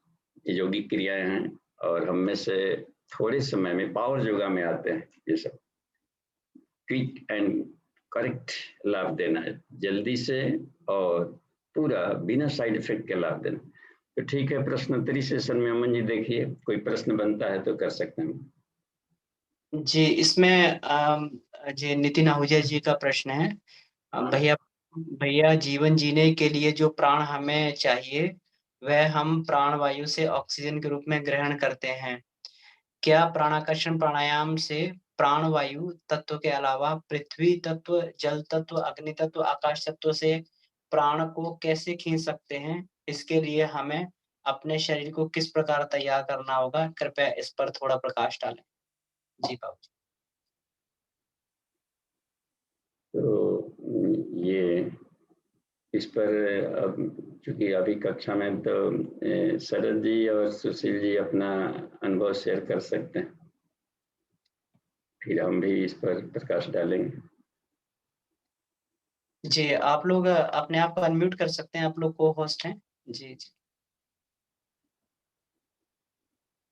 [SPEAKER 4] योगिक क्रियाएं हैं और हम में से थोड़े समय में पावर योगा में आते हैं। ये सब क्विक एंड करेक्ट लाभ देना है, जल्दी से और पूरा बिना साइड इफेक्ट के लाभ देना। तो ठीक है, प्रश्नोत्तरी सेशन में अमन जी देखिए कोई प्रश्न बनता है तो कर सकते हैं।
[SPEAKER 1] जी, इसमें जी नितिन आहूजा जी का प्रश्न है। भैया भैया जीवन जीने के लिए जो प्राण हमें चाहिए, वह हम प्राण वायु से ऑक्सीजन के रूप में ग्रहण करते हैं। क्या प्राणाकर्षण प्राणायाम से प्राण वायु तत्व के अलावा पृथ्वी तत्व, जल तत्व, अग्नि तत्व, आकाश तत्व से प्राण को कैसे खींच सकते हैं? इसके लिए हमें अपने शरीर को किस प्रकार तैयार करना होगा, कृपया इस पर थोड़ा प्रकाश डालें। जी बाबूजी।
[SPEAKER 4] तो ये इस पर अब चूंकि अभी कक्षा में तो शरद जी और सुशील जी अपना अनुभव शेयर कर सकते हैं, फिर हम भी इस पर प्रकाश डालेंगे।
[SPEAKER 1] जी, आप लोग अपने आप को अनम्यूट कर सकते हैं, आप लोग को-होस्ट हैं। जी, जी।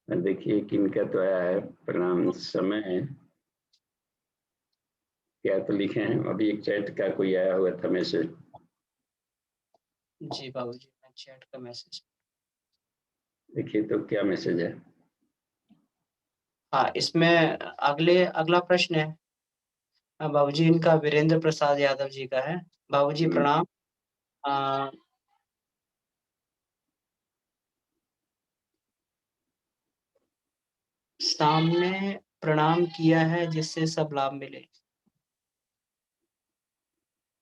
[SPEAKER 4] देखिए किनका तो आया है प्रणाम समय, क्या तो लिखे हैं, अभी एक चैट का कोई आया हुआ था मैसेज।
[SPEAKER 1] जी बाबूजी, मैं चैट का मैसेज
[SPEAKER 4] देखिए तो क्या मैसेज है।
[SPEAKER 1] हाँ, इसमें अगला प्रश्न है। बाबूजी इनका वीरेंद्र प्रसाद यादव जी का है। बाबूजी प्रणाम। अ, सामने प्रणाम किया है जिससे सब लाभ मिले।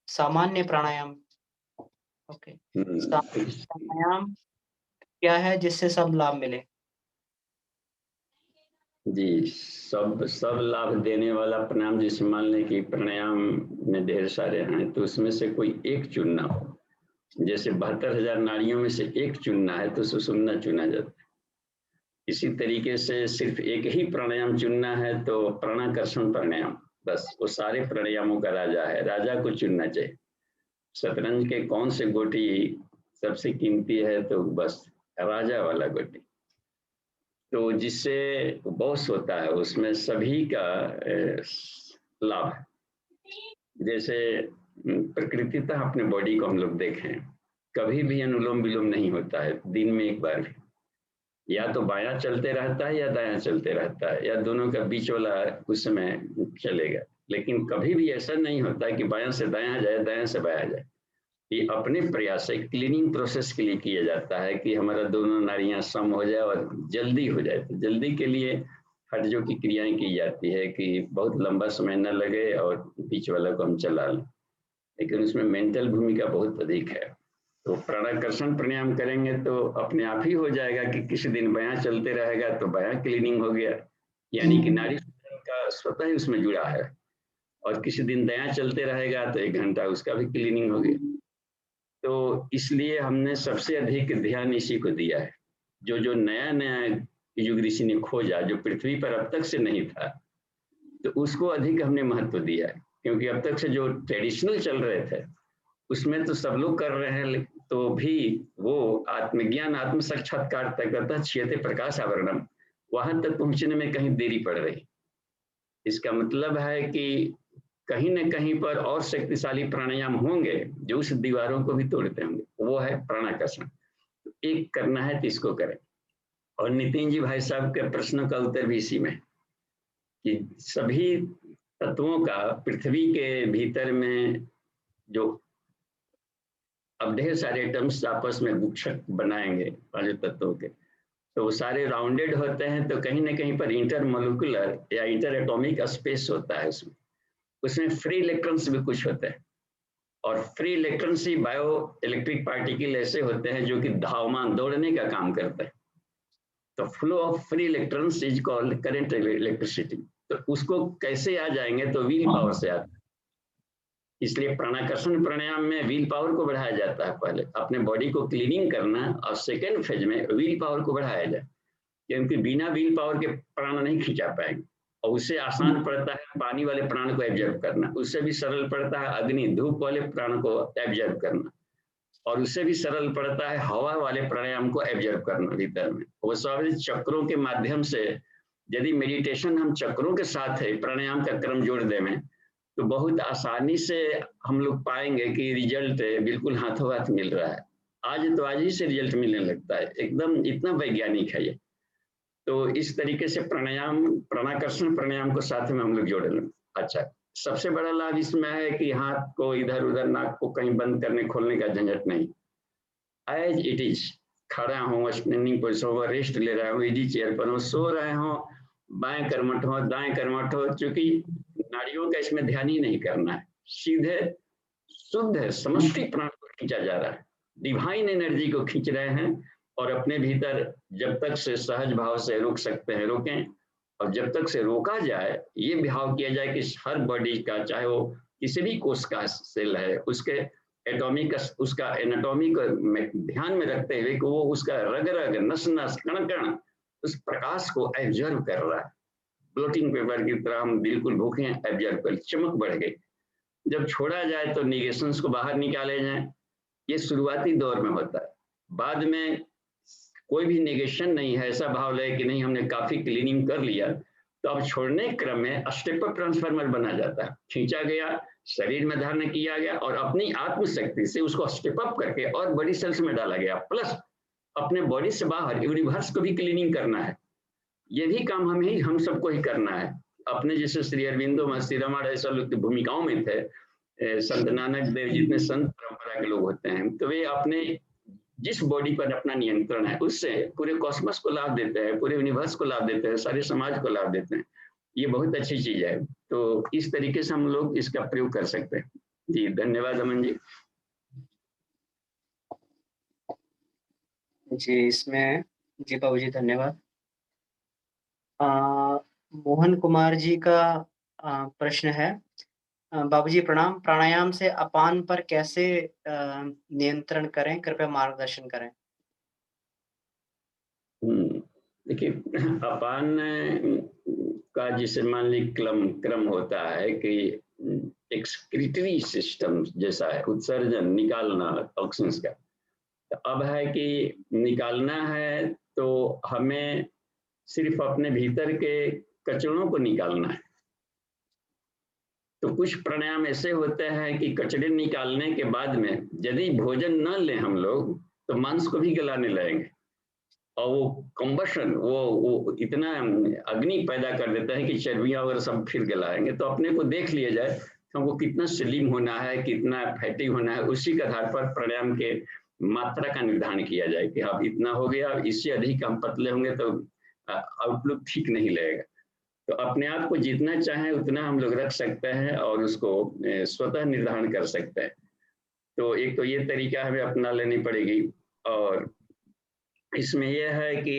[SPEAKER 1] सामान्य प्राणायाम। ओके। सामान्य प्राणायाम क्या है जिससे सब लाभ मिले?
[SPEAKER 4] जी, सब लाभ देने वाला प्राणायाम, जैसे मान लें कि प्राणायाम में ढेर सारे हैं तो उसमें से कोई एक चुनना हो। जैसे 72,000 नाड़ियों में से एक चुनना है तो सुषुम्ना चुना जाता है। इसी तरीके से सिर्फ एक ही प्राणायाम चुनना है तो प्राणाकर्षण प्राणायाम, बस वो सारे प्राणायामों का राजा है, राजा को चुनना चाहिए। शतरंज के कौन से गोटी सबसे कीमती है, तो बस राजा वाला गोटी, तो जिससे बॉस होता है उसमें सभी का लाभ है। जैसे प्रकृतितः अपने बॉडी को हम लोग देखें, कभी भी अनुलोम विलोम नहीं होता है दिन में एक बार भी, या तो बायां चलते रहता है या दायां चलते रहता है, या दोनों का बीच वाला उस समय चलेगा, लेकिन कभी भी ऐसा नहीं होता है कि बायां से दायां जाए, दायां से बायां जाए। ये अपने प्रयास से क्लीनिंग प्रोसेस के लिए किया जाता है कि हमारा दोनों नाड़ियां सम हो जाए और जल्दी हो जाए। तो जल्दी के लिए हठजों की क्रियाएं की जाती है कि बहुत लंबा समय न लगे और बीच वाला को हम चला लें, लेकिन उसमें मेंटल भूमिका बहुत अधिक है। तो प्राणाकर्षण प्राणायाम करेंगे तो अपने आप ही हो जाएगा कि किसी दिन बयां चलते रहेगा तो बयां क्लीनिंग हो गया, यानी कि नाड़ी का स्वतः ही उसमें जुड़ा है, और किसी दिन दायां चलते रहेगा तो 1 घंटा उसका भी क्लीनिंग हो गया। तो इसलिए हमने सबसे अधिक ध्यान इसी को दिया है। जो नया नया युग ऋषि ने खोजा, जो पृथ्वी पर अब तक से नहीं था, तो उसको अधिक हमने महत्व दिया है, क्योंकि अब तक से जो ट्रेडिशनल चल रहे थे उसमें तो सब लोग कर रहे हैं, तो भी वो आत्मज्ञान आत्म साक्षात्कार तक क्षीयते प्रकाश आवरणम, वहां तक पहुंचने में कहीं देरी पड़ रही। इसका मतलब है कि कहीं न कहीं पर और शक्तिशाली प्राणायाम होंगे जो उस दीवारों को भी तोड़ते होंगे, वो है प्राणाकर्षण। एक करना है तो इसको करें। और नितिन जी भाई साहब के प्रश्न का उत्तर भी इसी में, कि सभी तत्वों का पृथ्वी के भीतर में जो अब ढेर सारे एटम्स आपस में गुच्छक बनाएंगे पांचों तत्वों के, तो वो सारे राउंडेड होते हैं, तो कहीं ना कहीं पर इंटरमोलिकुलर या इंटर एटॉमिक स्पेस होता है उसमें फ्री इलेक्ट्रॉन्स भी कुछ होते हैं, और फ्री इलेक्ट्रॉन्स ही बायो इलेक्ट्रिक पार्टिकल ऐसे होते हैं जो कि धावमान दौड़ने का काम करते हैं। तो flow of free electrons is called current electricity. तो उसको कैसे आ जाएंगे, तो व्हील पावर से आता है। इसलिए प्राणाकर्षण प्राणायाम में व्हील पावर को बढ़ाया जाता है, पहले अपने बॉडी को क्लीनिंग करना, और सेकेंड फेज में व्हील पावर को बढ़ाया जाए, क्योंकि बिना व्हील पावर के प्राण नहीं खींचा पाएंगे। और उससे आसान पड़ता है पानी वाले प्राण को एब्जॉर्ब करना, उससे भी सरल पड़ता है अग्नि धूप वाले प्राण को एब्जॉर्ब करना, और उससे भी सरल पड़ता है हवा वाले प्राणायाम को एब्जॉर्ब करना भीतर में। वो सब चक्रों के माध्यम से, यदि मेडिटेशन हम चक्रों के साथ है प्राणायाम का क्रम जोड़ दें तो बहुत आसानी से हम लोग पाएंगे कि रिजल्ट बिल्कुल हाथों हाथ मिल रहा है। आज ही से रिजल्ट मिलने लगता है, एकदम इतना वैज्ञानिक है ये। तो इस तरीके से प्राणाकर्षण प्राणायाम को साथ में हम लोग जोड़ लें। अच्छा, सबसे बड़ा लाभ इसमें है कि हाथ को इधर उधर, नाक को कहीं बंद करने खोलने का झंझट नहीं, एज इट इज, खड़ा हूँ, स्टैंडिंग पोजीशन हो, रेस्ट ले रहा हूँ, इजी चेयर पर हूँ, सो रहे हो, बाएं कर्मठ हो दाएं कर्मठ हो, चूंकि नाड़ियों का इसमें ध्यान ही नहीं करना है, सीधे शुद्ध समष्टि प्राण को खींचा जा रहा है, डिवाइन एनर्जी को खींच रहे हैं, और अपने भीतर जब तक से सहज भाव से रोक सकते हैं रोकें, और जब तक से रोका जाए ये भाव किया जाए कि हर बॉडी का, चाहे वो किसी भी कोष का सेल है, उसके एटॉमिक उसका एनाटॉमी को ध्यान में रखते हुए कि वो उसका रग रग नस नस कण कण उस प्रकाश को एब्जर्व कर रहा है। ब्लोटिंग पेपर की तरह हम बिल्कुल भूखे हैं, एब्जर्व कर, चमक बढ़ गई। जब छोड़ा जाए तो निगेशंस को बाहर निकाले जाए, ये शुरुआती दौर में होता है। बाद में कोई भी नेगेशन नहीं है, ऐसा भाव ले कि नहीं हमने काफी क्लीनिंग कर लिया, तो अब छोड़ने क्रम में स्टेप अप ट्रांसफार्मर बना जाता है, खींचा गया, शरीर में धारण किया गया और अपनी आत्मशक्ति से उसको स्टेप अप करके और बॉडी सेल्स में डाला गया, प्लस अपने बॉडी से बाहर यूनिवर्स को भी क्लीनिंग करना है। ये भी काम हम सबको ही करना है। अपने जैसे श्री अरविंदो में श्री रमण ऐसा लोग की भूमिकाओं में थे, संत नानक देव जितने संत परंपरा के लोग होते हैं, तो वे अपने जिस बॉडी पर अपना नियंत्रण है उससे पूरे कॉस्मस को लाभ देते हैं, पूरे यूनिवर्स को लाभ देते हैं, सारे समाज को लाभ देते हैं। ये बहुत अच्छी चीज है। तो इस तरीके से हम लोग इसका प्रयोग कर सकते हैं। जी धन्यवाद अमन जी।
[SPEAKER 1] जी इसमें जी बाबू जी धन्यवाद। मोहन कुमार जी का प्रश्न है, बाबूजी प्रणाम, प्राणायाम से अपान पर कैसे नियंत्रण करें, कृपया मार्गदर्शन करें।
[SPEAKER 4] देखिए अपान का जिसे मान ली क्रम होता है कि एक्सक्रीटरी सिस्टम जैसा है, उत्सर्जन निकालना टॉक्सिन्स का। तो अब है कि निकालना है तो हमें सिर्फ अपने भीतर के कचरों को निकालना है। तो कुछ प्राणायाम ऐसे होते हैं कि कचरे निकालने के बाद में यदि भोजन न लें हम लोग तो मांस को भी गलाने लगेंगे और वो कंबशन वो इतना अग्नि पैदा कर देता है कि चर्बियां वगैरह सब फिर गलाएंगे। तो अपने को देख लिया जाए हमको कितना स्लिम होना है, कितना फैटी होना है, उसी के आधार पर प्राणायाम के मात्रा का निर्धारण किया जाए कि अब इतना हो गया, इससे अधिक हम पतले होंगे तो आउटलुक ठीक नहीं लगेगा। तो अपने आप को जितना चाहें उतना हम लोग रख सकते हैं और उसको स्वतः निर्धारण कर सकते हैं। तो एक तो ये तरीका हमें अपना लेनी पड़ेगी। और इसमें यह है कि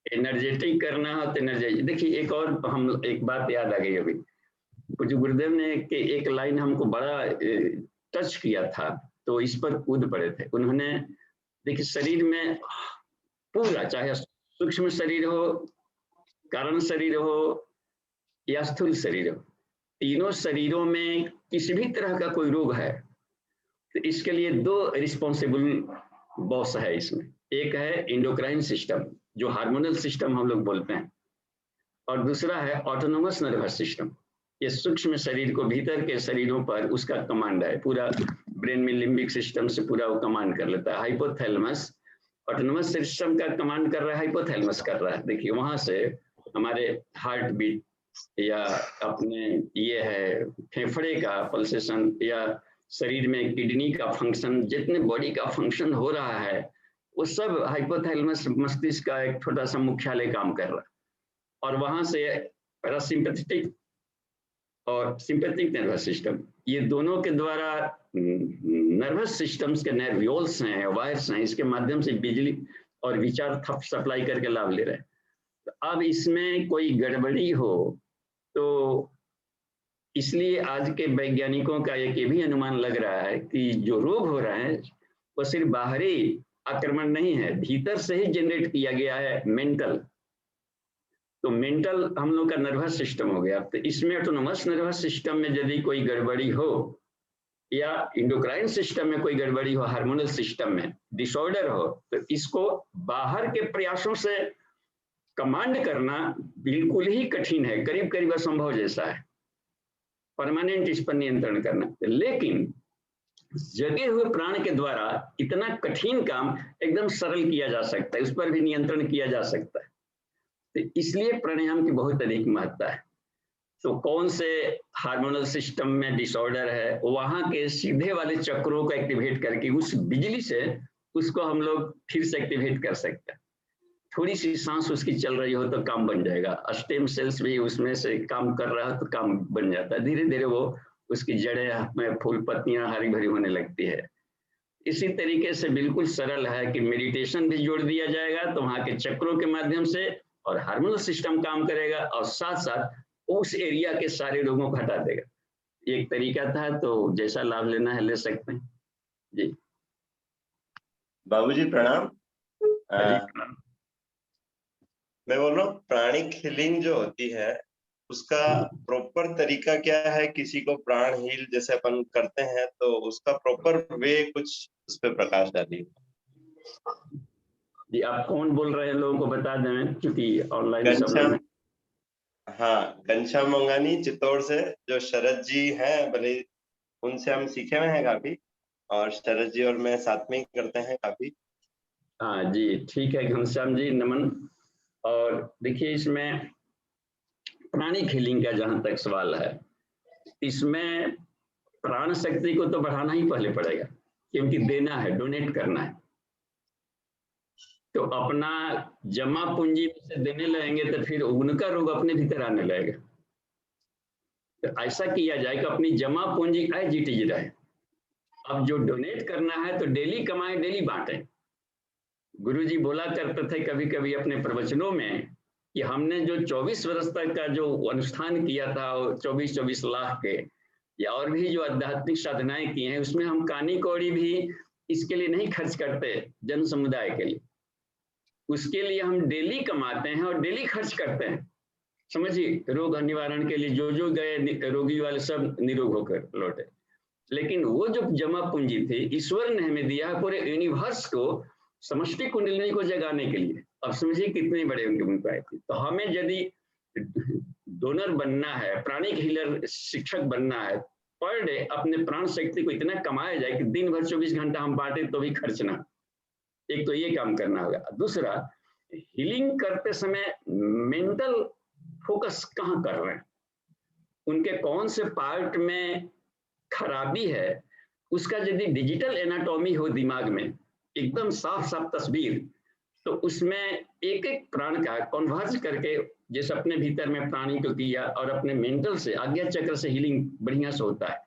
[SPEAKER 4] एनर्जेटिक करना हो तो एनर्जेटिक। देखिए एक और हम एक बात याद आ गई अभी, कुछ गुरुदेव ने कि एक लाइन हमको बड़ा टच किया था, तो इस पर कूद पड़े थे उन्होंने। देखिए शरीर में पूरा, चाहे सूक्ष्म शरीर हो, कारण शरीर हो या स्थूल शरीर हो, तीनों शरीरों में किसी भी तरह का कोई रोग है तो इसके लिए दो रिस्पॉन्सिबल बॉस है इसमें। एक है इंडोक्राइन सिस्टम जो हार्मोनल सिस्टम हम लोग बोलते हैं, और दूसरा है ऑटोनोमस नर्वस सिस्टम। ये सूक्ष्म शरीर को भीतर के शरीरों पर उसका कमांड है, पूरा ब्रेन में लिम्बिक सिस्टम से पूरा वो कमांड कर लेता है। हाइपोथैलेमस ऑटोनोमस सिस्टम का कमांड कर रहा है, हाइपोथैलेमस कर रहा है। देखिए वहां से हमारे हार्ट बीट या अपने ये है फेफड़े का पल्सेशन या शरीर में किडनी का फंक्शन, जितने बॉडी का फंक्शन हो रहा है वो सब हाइपोथैलेमस मस्तिष्क का एक छोटा सा मुख्यालय काम कर रहा है। और वहां से पैरासिम्पैथेटिक और सिंपैथेटिक नर्वस सिस्टम, ये दोनों के द्वारा नर्वस सिस्टम्स के नर्व्यूल्स हैं, वायर्स हैं, इसके माध्यम से बिजली और विचार सप्लाई करके लाभ ले रहे हैं। तो अब इसमें कोई गड़बड़ी हो तो इसलिए आज के वैज्ञानिकों का एक ये भी अनुमान लग रहा है कि जो रोग हो रहा है वो सिर्फ बाहरी आक्रमण नहीं है, भीतर से ही जनरेट किया गया है, मेंटल। तो मेंटल हम लोग का नर्वस सिस्टम हो गया। तो इसमें ऑटोनोमस नर्वस सिस्टम में यदि कोई गड़बड़ी हो या इंडोक्राइन सिस्टम में कोई गड़बड़ी हो, हार्मोनल सिस्टम में डिसऑर्डर हो, तो इसको बाहर के प्रयासों से कमांड करना बिल्कुल ही कठिन है, करीब करीब असंभव जैसा है परमानेंट इस पर नियंत्रण करना। लेकिन जगे हुए प्राण के द्वारा इतना कठिन काम एकदम सरल किया जा सकता है, उस पर भी नियंत्रण किया जा सकता है। तो इसलिए प्राणायाम की बहुत अधिक महत्ता है। तो कौन से हार्मोनल सिस्टम में डिसऑर्डर है, वहां के सीधे वाले चक्रों को एक्टिवेट करके उस बिजली से उसको हम लोग फिर से एक्टिवेट कर सकते हैं। थोड़ी सी सांस उसकी चल रही हो तो काम बन जाएगा, स्टेम सेल्स भी उसमें से काम कर रहा हो तो काम बन जाता है। धीरे धीरे वो उसकी जड़ें में फूल पत्तियां हरी भरी होने लगती है। इसी तरीके से बिल्कुल सरल है कि मेडिटेशन भी जोड़ दिया जाएगा तो वहाँ के चक्रों के माध्यम से और हार्मोनल सिस्टम काम करेगा और साथ साथ उस एरिया के सारे रोगों को हटा देगा। ये एक तरीका था, तो जैसा लाभ लेना है ले सकते हैं जी।
[SPEAKER 5] बाबूजी प्रणाम।
[SPEAKER 4] जी,
[SPEAKER 5] मैं बोल रहा हूँ प्राणिक हीलिंग जो होती है उसका प्रॉपर तरीका क्या है? किसी को प्राण हील जैसे अपन करते हैं तो उसका प्रॉपर वे कुछ उस पर प्रकाश डालिए।
[SPEAKER 4] जी आप कौन बोल रहे हैं लोगों को बता दें क्योंकि ऑनलाइन सब लोग
[SPEAKER 5] घनश्याम,
[SPEAKER 4] हैं।
[SPEAKER 5] हाँ घनश्याम मंगानी चित्तौड़ से, जो शरद जी हैं भले उनसे हम सीखे हुए हैं काफी, और शरद जी और मैं साथ में ही करते हैं काफी।
[SPEAKER 4] हाँ जी ठीक है घनश्याम जी, नमन। और देखिए इसमें प्राणिक हीलिंग का जहां तक सवाल है, इसमें प्राण शक्ति को तो बढ़ाना ही पहले पड़ेगा क्योंकि देना है, डोनेट करना है। तो अपना जमा पूंजी में से देने लगेंगे तो फिर उनका रोग अपने भीतर आने लगेगा। तो ऐसा किया जाए कि अपनी जमा पूंजी एज इट इज रहे। अब जो डोनेट करना है तो डेली कमाएं, डेली बांटें। गुरुजी बोला करते थे कभी कभी अपने प्रवचनों में कि हमने जो 24 वर्ष तक का जो अनुष्ठान किया था 24 लाख के, या और भी जो आध्यात्मिक साधनाएं की हैं, उसमें हम कानी कौड़ी भी इसके लिए नहीं खर्च करते जन समुदाय के लिए। उसके लिए हम डेली कमाते हैं और डेली खर्च करते हैं। समझिए, रोग निवारण के लिए जो गए रोगी वाले सब निरोग होकर लौटे। लेकिन वो जो जमा पूंजी थी ईश्वर ने हमें दिया है पूरे यूनिवर्स को, समष्टि कुंडलिनी को जगाने के लिए। अब समझिए कितने बड़े उनकी भूमिका थी। तो हमें यदि डोनर बनना है, प्राणिक हीलर शिक्षक बनना है, पर डे अपने प्राण शक्ति को इतना कमाया जाए कि दिन भर 24 घंटा हम बांटे तो भी खर्च ना। एक तो ये काम करना होगा। दूसरा, हीलिंग करते समय मेंटल फोकस कहाँ कर रहे हैं, उनके कौन से पार्ट में खराबी है, उसका यदि डिजिटल एनाटॉमी हो दिमाग में एकदम साफ साफ तस्वीर, तो उसमें एक एक प्राण का कन्वर्ज करके जैसे अपने भीतर में प्राणी को किया और अपने मेंटल से आज्ञा चक्र से हीलिंग बढ़िया से होता है।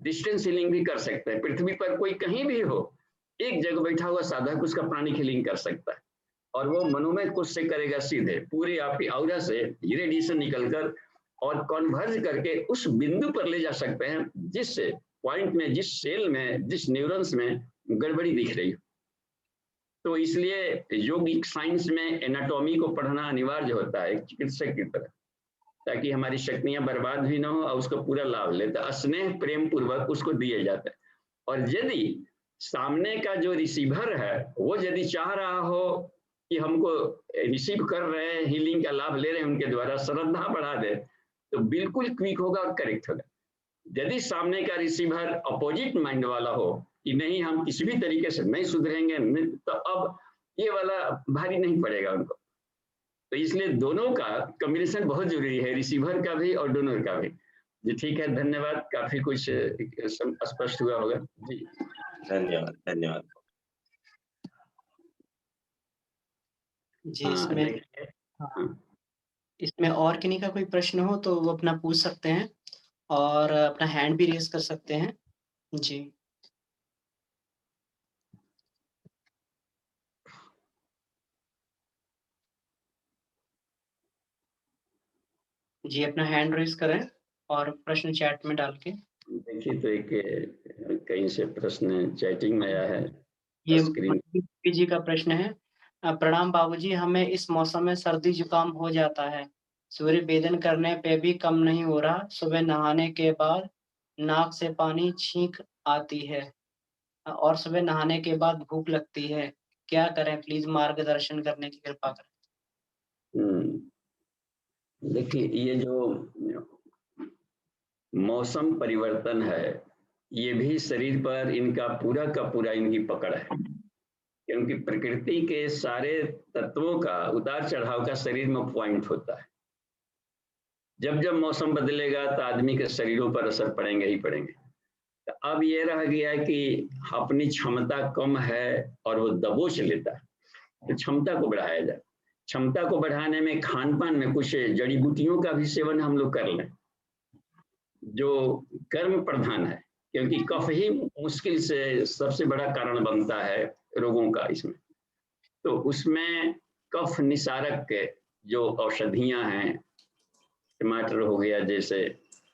[SPEAKER 4] डिस्टेंस हीलिंग भी कर सकते हैं। पृथ्वी पर कोई कहीं भी हो, एक जगह बैठा हुआ साधक उसका प्राणिक हीलिंग कर सकता है और वो मनोमय कोश से करेगा, सीधे पूरे आपकी ऑरा से रेडिएशन निकलकर और कन्वर्ज करके उस बिंदु पर ले जा सकते हैं जिस पॉइंट में, जिस सेल में, जिस न्यूरॉन्स में गड़बड़ी दिख रही हो। तो इसलिए योगिक साइंस में एनाटॉमी को पढ़ना अनिवार्य होता है एक चिकित्सक की तरह, ताकि हमारी शक्तियां बर्बाद भी ना हो और उसको पूरा लाभ लेता, स्नेह प्रेम पूर्वक उसको दिए जाते हैं। और यदि सामने का जो रिसीवर है वो यदि चाह रहा हो कि हमको रिसीव कर रहे हैं, हीलिंग का लाभ ले रहे हैं उनके द्वारा, श्रद्धा बढ़ा दे तो बिल्कुल क्विक होगा और करेक्ट होगा। यदि सामने का रिसीवर अपोजिट माइंड वाला हो कि नहीं हम किसी भी तरीके से नहीं सुधरेंगे, तो अब ये वाला भारी नहीं पड़ेगा उनको। तो इसलिए दोनों का कॉम्बिनेशन बहुत जरूरी है, रिसीवर का भी और डोनर का भी। जी ठीक है, धन्यवाद। काफी कुछ स्पष्ट हुआ होगा जी।
[SPEAKER 5] धन्यवाद धन्यवाद
[SPEAKER 1] जी। इसमें और किन्हीं का कोई प्रश्न हो तो वो अपना पूछ सकते हैं और अपना हैंड भी रेज कर सकते हैं जी। जी अपना हैंड रेज करें और प्रश्न चैट में डाल के।
[SPEAKER 4] देखिए तो एक कहीं से प्रश्न चैटिंग में आया है,
[SPEAKER 1] ये
[SPEAKER 4] स्क्रीन
[SPEAKER 1] जी का प्रश्न है। प्रणाम बाबूजी, हमें इस मौसम में सर्दी जुकाम हो जाता है, सूर्य वेदन करने पे भी कम नहीं हो रहा। सुबह नहाने के बाद नाक से पानी छींक आती है और सुबह नहाने के बाद भूख लगती है, क्या करें? प्लीज मार्गदर्शन करने की कृपा करें।
[SPEAKER 4] देखिए ये जो मौसम परिवर्तन है ये भी शरीर पर इनका पूरा का पूरा इनकी पकड़ है, क्योंकि प्रकृति के सारे तत्वों का उतार चढ़ाव का शरीर में पॉइंट होता है। जब जब मौसम बदलेगा तो आदमी के शरीरों पर असर पड़ेंगे ही पड़ेंगे। तो अब ये रह गया कि अपनी क्षमता कम है और वो दबोच लेता है, तो क्षमता को बढ़ाया जाए। क्षमता को बढ़ाने में खान पान में कुछ जड़ी बूटियों का भी सेवन हम लोग कर लें जो कर्म प्रधान है, क्योंकि कफ ही मुश्किल से सबसे बड़ा कारण बनता है रोगों का इसमें। तो उसमें कफ निसारक के जो औषधियां हैं, टमाटर हो गया जैसे,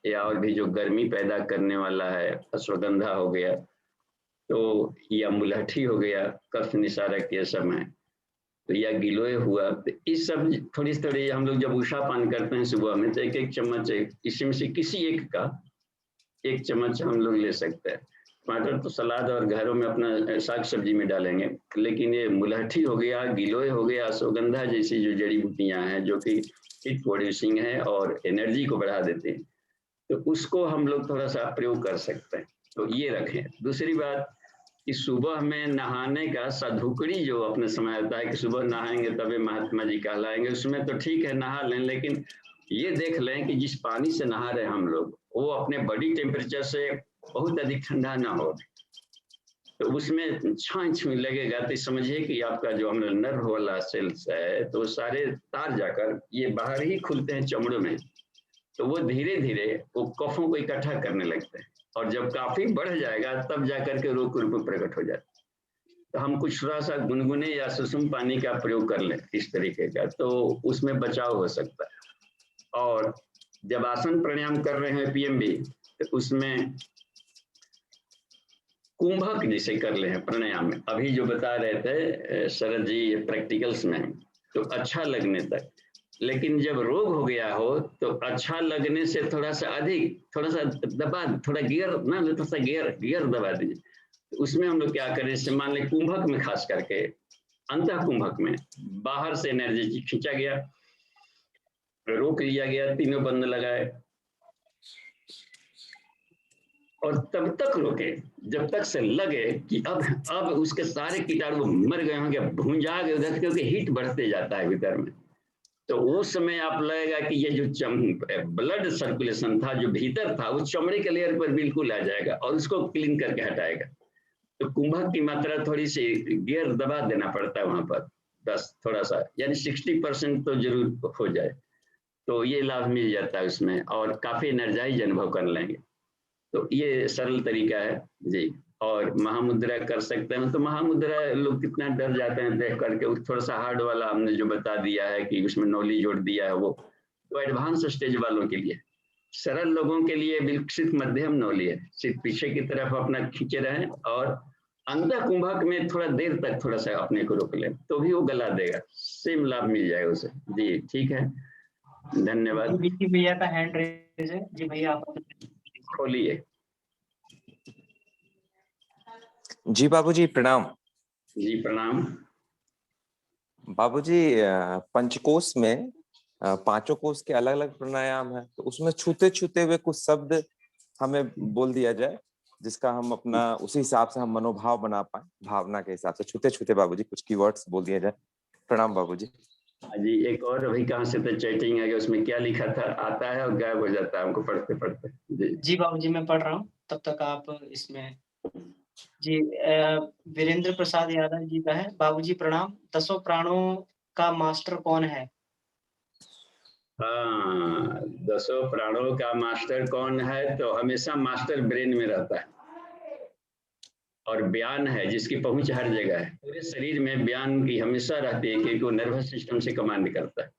[SPEAKER 4] या और भी जो गर्मी पैदा करने वाला है, अश्वगंधा हो गया, तो या मुलहठी हो गया, कफ निसारक ये सब है, तो या गिलोय हुआ, तो इस सब थोड़ी थोड़ी हम लोग जब उषा पान करते हैं सुबह में, तो एक एक चम्मच इसमें से किसी एक का 1 चम्मच हम लोग ले सकते हैं। टमाटर तो सलाद और घरों में अपना साग सब्जी में डालेंगे, लेकिन ये मुलहठी हो गया, गिलोय हो गया, अश्वगंधा जैसी जो जड़ी बूटियां हैं जो कि हीट प्रोड्यूसिंग है और एनर्जी को बढ़ा देते हैं, तो उसको हम लोग थोड़ा सा प्रयोग कर सकते हैं। तो ये रखें। दूसरी बात कि सुबह में नहाने का साधुकड़ी जो अपने समय आता है कि सुबह नहाएंगे तभी महात्मा जी कहलाएंगे, उसमें तो ठीक है नहा लें, लेकिन ये देख लें कि जिस पानी से नहा रहे हैं हम लोग वो अपने बॉडी टेम्परेचर से बहुत अधिक ठंडा ना हो, तो उसमें छाछ लगेगा तो समझिए कि आपका जो हमारा नर्व वाला सेल्स है तो सारे तार जाकर ये बाहर ही खुलते हैं चमड़ों में, तो वो धीरे धीरे वो कफों को इकट्ठा करने लगते हैं, और जब काफी बढ़ जाएगा तब जाकर के रोग रूप प्रकट हो जाता है। तो हम कुछ थोड़ा सा गुनगुने या सुसुम पानी का प्रयोग कर लें इस तरीके का, तो उसमें बचाव हो सकता है। और जब आसन प्राणायाम कर रहे हैं पीएमबी, तो उसमें कुंभक जैसे कर ले हैं प्राणायाम में, अभी जो बता रहे थे शरद जी प्रैक्टिकल्स में, तो अच्छा लगने तक। लेकिन जब रोग हो गया हो तो अच्छा लगने से थोड़ा सा अधिक, थोड़ा सा दबा, थोड़ा गियर ना, थोड़ा सा गियर दबा दीजिए। तो उसमें हम लोग क्या करें, जैसे मान लें कुंभक में खास करके, अंतः कुंभक में बाहर से एनर्जी खींचा गया, रोक लिया गया, तीनों बंद लगाए, और तब तक रोके जब तक से लगे कि अब उसके सारे कीटाणु मर गए होंगे, भूंजा गए उधर, क्योंकि हीट बढ़ते जाता है भीतर में। तो उस समय आप लगेगा कि ये जो ब्लड सर्कुलेशन था जो भीतर था वो चमड़े के लेयर पर बिल्कुल आ जाएगा और उसको क्लीन करके हटाएगा। तो कुंभक की मात्रा थोड़ी सी गियर दबा देना पड़ता है वहां पर, बस थोड़ा सा, यानी 60% तो जरूर हो जाए, तो ये लाभ मिल जाता है उसमें, और काफी एनर्जाइज अनुभव कर लेंगे। तो ये सरल तरीका है जी। और महामुद्रा कर सकते हैं, तो महामुद्रा लोग कितना डर जाते हैं देख करके, थोड़ा सा हार्ड वाला हमने जो बता दिया है कि उसमें नौली जोड़ दिया है, वो तो एडवांस स्टेज वालों के लिए। सरल लोगों के लिए विकसित मध्यम नौली है, सिर्फ पीछे की तरफ अपना खींचे रहें और अंतः कुंभक में थोड़ा देर तक थोड़ा सा अपने को रोक लें, तो भी वो गला देगा, सेम लाभ मिल जाएगा उसे जी। ठीक है, धन्यवाद।
[SPEAKER 1] भैया का हैंड रेज है जी, भैया आप
[SPEAKER 4] खोलिए।
[SPEAKER 6] जी बाबूजी प्रणाम।
[SPEAKER 4] जी प्रणाम।
[SPEAKER 6] बाबूजी पंचकोश में 5 कोश के अलग अलग प्राणायाम है, तो उसमें छूते छूते हुए कुछ शब्द हमें बोल दिया जाए जिसका हम अपना उसी हिसाब से हम मनोभाव बना पाए, भावना के हिसाब से छूते छूते बाबूजी कुछ कीवर्ड्स बोल दिया जाए। प्रणाम बाबूजी।
[SPEAKER 4] जी एक और अभी कहाँ से तो चैटिंग है, उसमें क्या लिखा था, आता है और गायब हो जाता है हमको पढ़ते पढ़ते।
[SPEAKER 1] जी बाबूजी मैं पढ़ रहा हूँ, तब तक आप इसमें जी। वीरेंद्र प्रसाद यादव जी का है, बाबूजी प्रणाम, 10 प्राणों का मास्टर कौन है?
[SPEAKER 4] हाँ, 10 प्राणों का मास्टर कौन है, तो हमेशा मास्टर ब्रेन में रहता है, और बयान है जिसकी पहुंच हर जगह है, पूरे शरीर में बयान की हमेशा रहती है क्योंकि वो नर्वस सिस्टम से कमांड करता है।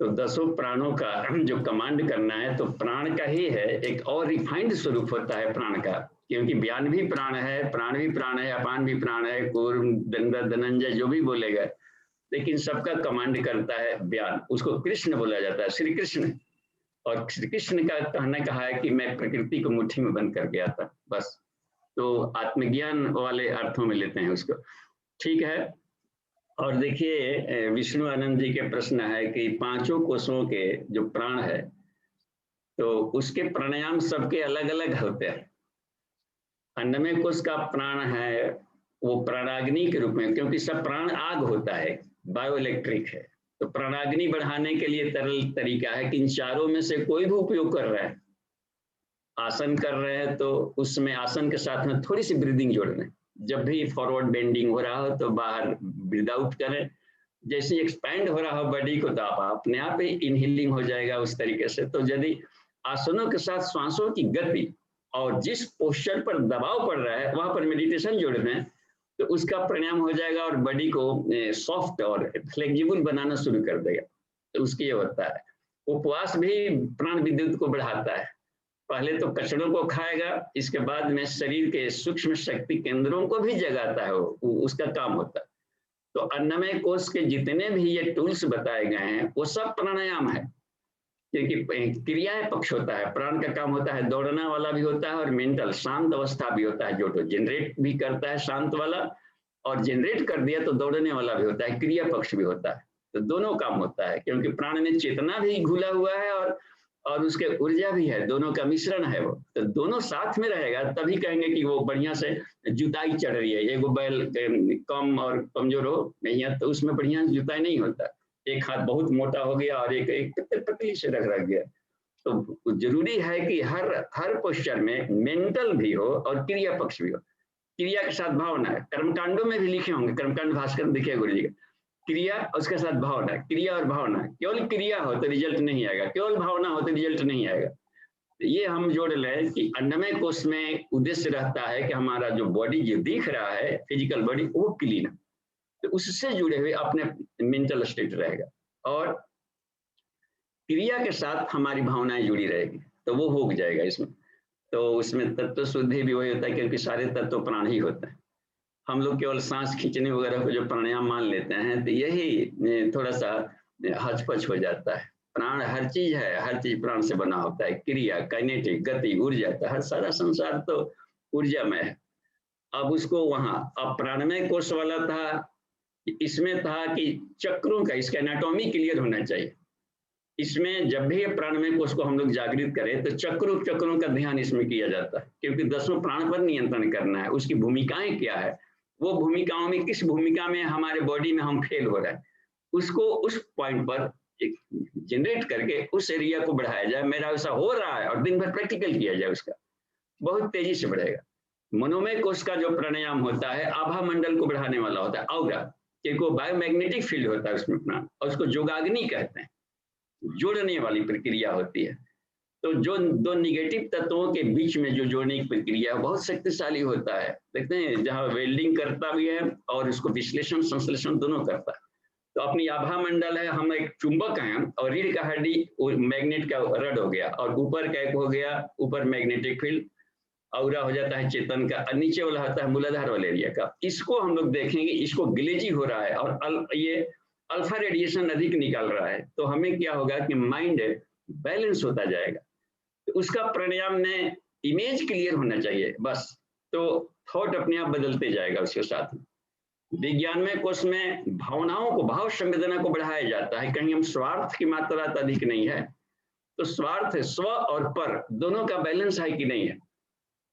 [SPEAKER 4] तो 10 प्राणों का जो कमांड करना है, तो प्राण का ही है, एक और रिफाइंड स्वरूप होता है प्राण का, क्योंकि बयान भी प्राण है, प्राण भी प्राण है, अपान भी प्राण है, कूर्म धनंजय जो भी बोलेगा, लेकिन सबका कमांड करता है बयान, उसको कृष्ण बोला जाता है, श्री कृष्ण। और श्री कृष्ण का कहना कहा है कि मैं प्रकृति को मुट्ठी में बंद कर गया था, बस। तो आत्मज्ञान वाले अर्थों में लेते हैं उसको, ठीक है। और देखिए विष्णु आनंद जी के प्रश्न है कि 5 कोशों के जो प्राण है, तो उसके प्राणायाम सबके अलग अलग होते हैं। अन्नमय कोश का प्राण है वो प्राणाग्नि के रूप में, क्योंकि सब प्राण आग होता है, बायो इलेक्ट्रिक है, तो प्राणाग्नि बढ़ाने के लिए तरल तरीका है कि इन चारों में से कोई भी उपयोग कर रहा है। आसन कर रहे हैं तो उसमें आसन के साथ में थोड़ी सी ब्रीदिंग जोड़ लें, जब भी फॉरवर्ड बेंडिंग हो रहा हो तो बाहर ब्रीद आउट करें, जैसे एक्सपैंड हो रहा हो बॉडी को तो आप अपने आप ही इनहेलिंग हो जाएगा उस तरीके से। तो यदि आसनों के साथ श्वासों की गति और जिस पोस्चर पर दबाव पड़ रहा है वहां पर मेडिटेशन जोड़ दें तो उसका परिणाम हो जाएगा और बॉडी को सॉफ्ट और फ्लेक्सिबल बनाना शुरू कर देगा। तो उसकी ये होता है। उपवास भी प्राण विद्युत को बढ़ाता है। पहले तो कचड़ों को खाएगा, इसके बाद में शरीर के सूक्ष्म शक्ति केंद्रों को भी जगाता है, उसका काम होता है। तो अन्नमय कोश के जितने भी ये टूल्स बताए गए हैं वो सब प्राणायाम है, क्योंकि क्रियाएं पक्ष होता है। प्राण का काम होता है दौड़ना वाला भी होता है और मेंटल शांत अवस्था भी होता है, जो तो जनरेट भी करता है शांत वाला, और जनरेट कर दिया तो दौड़ने वाला भी होता है, क्रिया पक्ष भी होता है। तो दोनों काम होता है, क्योंकि प्राण में चेतना भी घुला हुआ है और उसके ऊर्जा भी है, दोनों का मिश्रण है वो। तो दोनों साथ में रहेगा तभी कहेंगे कि वो बढ़िया से जुताई चढ़ रही है। एगो बैल कम और कमजोर हो नहीं है तो उसमें बढ़िया जुताई नहीं होता। एक हाथ बहुत मोटा हो गया और एक पतली से रख गया। तो जरूरी है कि हर पोस्चर में मेंटल भी हो और क्रिया पक्ष भी हो। क्रिया के साथ भावना है, कर्मकांडों में भी लिखे होंगे, कर्मकांड भास्कर में देखिए गुरु जी का, क्रिया उसके साथ भावना, क्रिया और भावना। केवल क्रिया हो तो रिजल्ट नहीं आएगा, केवल भावना हो तो रिजल्ट नहीं आएगा। तो ये हम जोड़ लें कि अन्नमय कोश में उद्देश्य रहता है कि हमारा जो बॉडी जो दिख रहा है फिजिकल बॉडी वो क्लीन है, तो उससे जुड़े हुए अपने मेंटल स्टेट रहेगा और क्रिया के साथ हमारी भावनाएं जुड़ी रहेगी, तो वो हो जाएगा इसमें। तो उसमें तत्व शुद्धि भी वही होता है, क्योंकि सारे तत्व प्राण ही होते हैं। हम लोग केवल सांस खींचने वगैरह को जो प्राणायाम मान लेते हैं तो यही थोड़ा सा हचपच हो जाता है। प्राण हर चीज है, हर चीज प्राण से बना होता है। क्रिया, काइनेटिक, गति, ऊर्जा, हर सारा संसार तो ऊर्जामय है। अब उसको वहां अब प्राणमय कोश वाला था, इसमें था कि चक्रों का, इसका एनाटॉमी क्लियर होना चाहिए। इसमें जब भी प्राणमय कोश को हम लोग जागृत करें तो चक्रों का ध्यान इसमें किया जाता है, क्योंकि 10वें प्राण पर नियंत्रण करना है। उसकी भूमिकाएं क्या है, वो भूमिकाओं में किस भूमिका में हमारे बॉडी में हम फेल हो रहे हैं, उसको उस पॉइंट पर जनरेट करके उस एरिया को बढ़ाया जाए। मेरा ऐसा हो रहा है और दिन भर प्रैक्टिकल किया जाए, उसका बहुत तेजी से बढ़ेगा। मनोमय कोश का जो प्राणायाम होता है आभा मंडल को बढ़ाने वाला होता है, औरा, क्योंकि वो बायोमैग्नेटिक फील्ड होता है उसमें प्राण, और उसको जोगाग्नि कहते हैं, जोड़ने वाली प्रक्रिया होती है। तो जो दो निगेटिव तत्वों के बीच में जो जोड़ने की प्रक्रिया बहुत शक्तिशाली होता है। देखते हैं जहाँ वेल्डिंग करता भी है और उसको विश्लेषण संश्लेषण दोनों करता है। तो अपनी आभा मंडल है, हम एक चुंबक हैं और रीढ़ का हड्डी मैग्नेट का रड हो गया, और ऊपर का एक हो गया ऊपर मैग्नेटिक फील्ड, औरा हो जाता है चेतन का, और नीचे वाला होता है मूलाधार वाले एरिया का। इसको हम लोग देखेंगे, इसको ग्लेजी हो रहा है और ये अल्फा रेडिएशन अधिक निकाल रहा है, तो हमें क्या होगा कि माइंड बैलेंस होता जाएगा। तो उसका प्राणायाम में इमेज क्लियर होना चाहिए बस, तो थॉट अपने आप बदलते जाएगा उसके साथ। विज्ञानमय कोश में भावनाओं को, भाव संवेदना को बढ़ाया जाता है। कहीं हम स्वार्थ की मात्रा अधिक नहीं है, तो स्वार्थ स्व और पर दोनों का बैलेंस है कि नहीं है।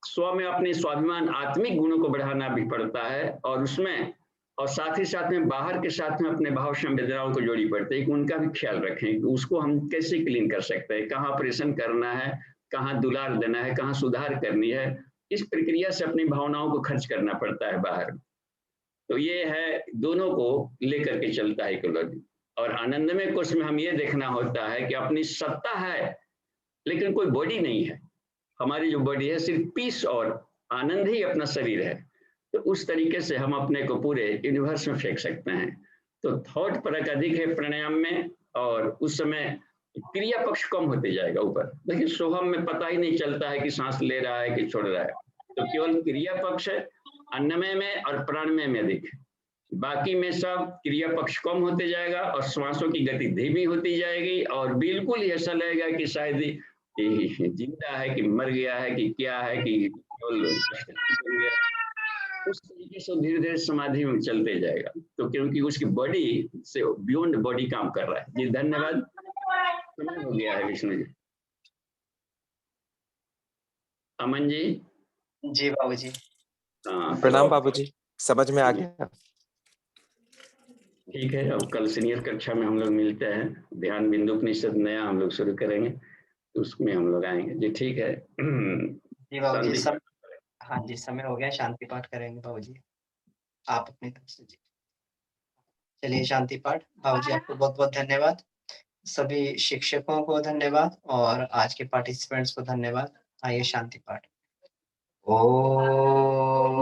[SPEAKER 4] स्व में अपने स्वाभिमान आत्मिक गुणों को बढ़ाना भी पड़ता है, और उसमें और साथ ही साथ में बाहर के साथ में अपने भाव संवेदनाओं को जोड़ी पड़ती है कि उनका भी ख्याल रखें कि उसको हम कैसे क्लीन कर सकते हैं, कहाँ ऑपरेशन करना है, कहाँ दुलार देना है, कहाँ सुधार करनी है। इस प्रक्रिया से अपनी भावनाओं को खर्च करना पड़ता है बाहर। तो ये है, दोनों को लेकर के चलता है इकोलॉजी। और आनंदमय कोश में हम ये देखना होता है कि अपनी सत्ता है लेकिन कोई बॉडी नहीं है। हमारी जो बॉडी है सिर्फ पीस और आनंद ही अपना शरीर है। तो उस तरीके से हम अपने को पूरे यूनिवर्स में फेंक सकते हैं। तो थॉट परक अधिक है प्राणायाम में, और उस समय क्रिया पक्ष कम होते जाएगा ऊपर। देखिए सोहम में पता ही नहीं चलता है कि सांस ले रहा है कि छोड़ रहा है, तो केवल क्रिया पक्ष है अन्नमय में और प्राणमय में अधिक है। बाकी में सब क्रिया पक्ष कम होते जाएगा और श्वासों की गति धीमी होती जाएगी, और बिल्कुल ही ऐसा लगेगा कि शायद जिंदा है कि मर गया है कि क्या है कि गया। उस तरीके से धीरे धीरे समाधि में चलते जाएगा, तो क्योंकि उसकी बॉडी से बियॉन्ड बॉडी काम कर रहा है। जी धन्यवाद, समय हो गया है विष्णु जी। अमन जी।
[SPEAKER 1] जी बाबूजी।
[SPEAKER 6] प्रणाम बाबूजी, समझ में आ गया।
[SPEAKER 4] ठीक है, अब कल सीनियर कक्षा में हम लोग मिलते हैं। ध्यान बिंदु उपनिषद नया हम लोग शुरू करेंगे, तो उसमें हम लोग आएंगे। जी ठीक है
[SPEAKER 1] जी बाबूजी, हाँ जी समय हो गया, शांति पाठ करेंगे बाबूजी आप अपनी तरफ से। जी चलिए शांति पाठ। बाबूजी आपको बहुत बहुत धन्यवाद, सभी शिक्षकों को धन्यवाद और आज के पार्टिसिपेंट्स को धन्यवाद। आइए शांति पाठ। ओम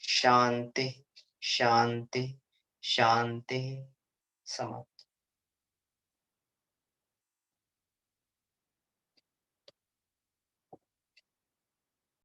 [SPEAKER 1] शांति शांति शांति समाप्त।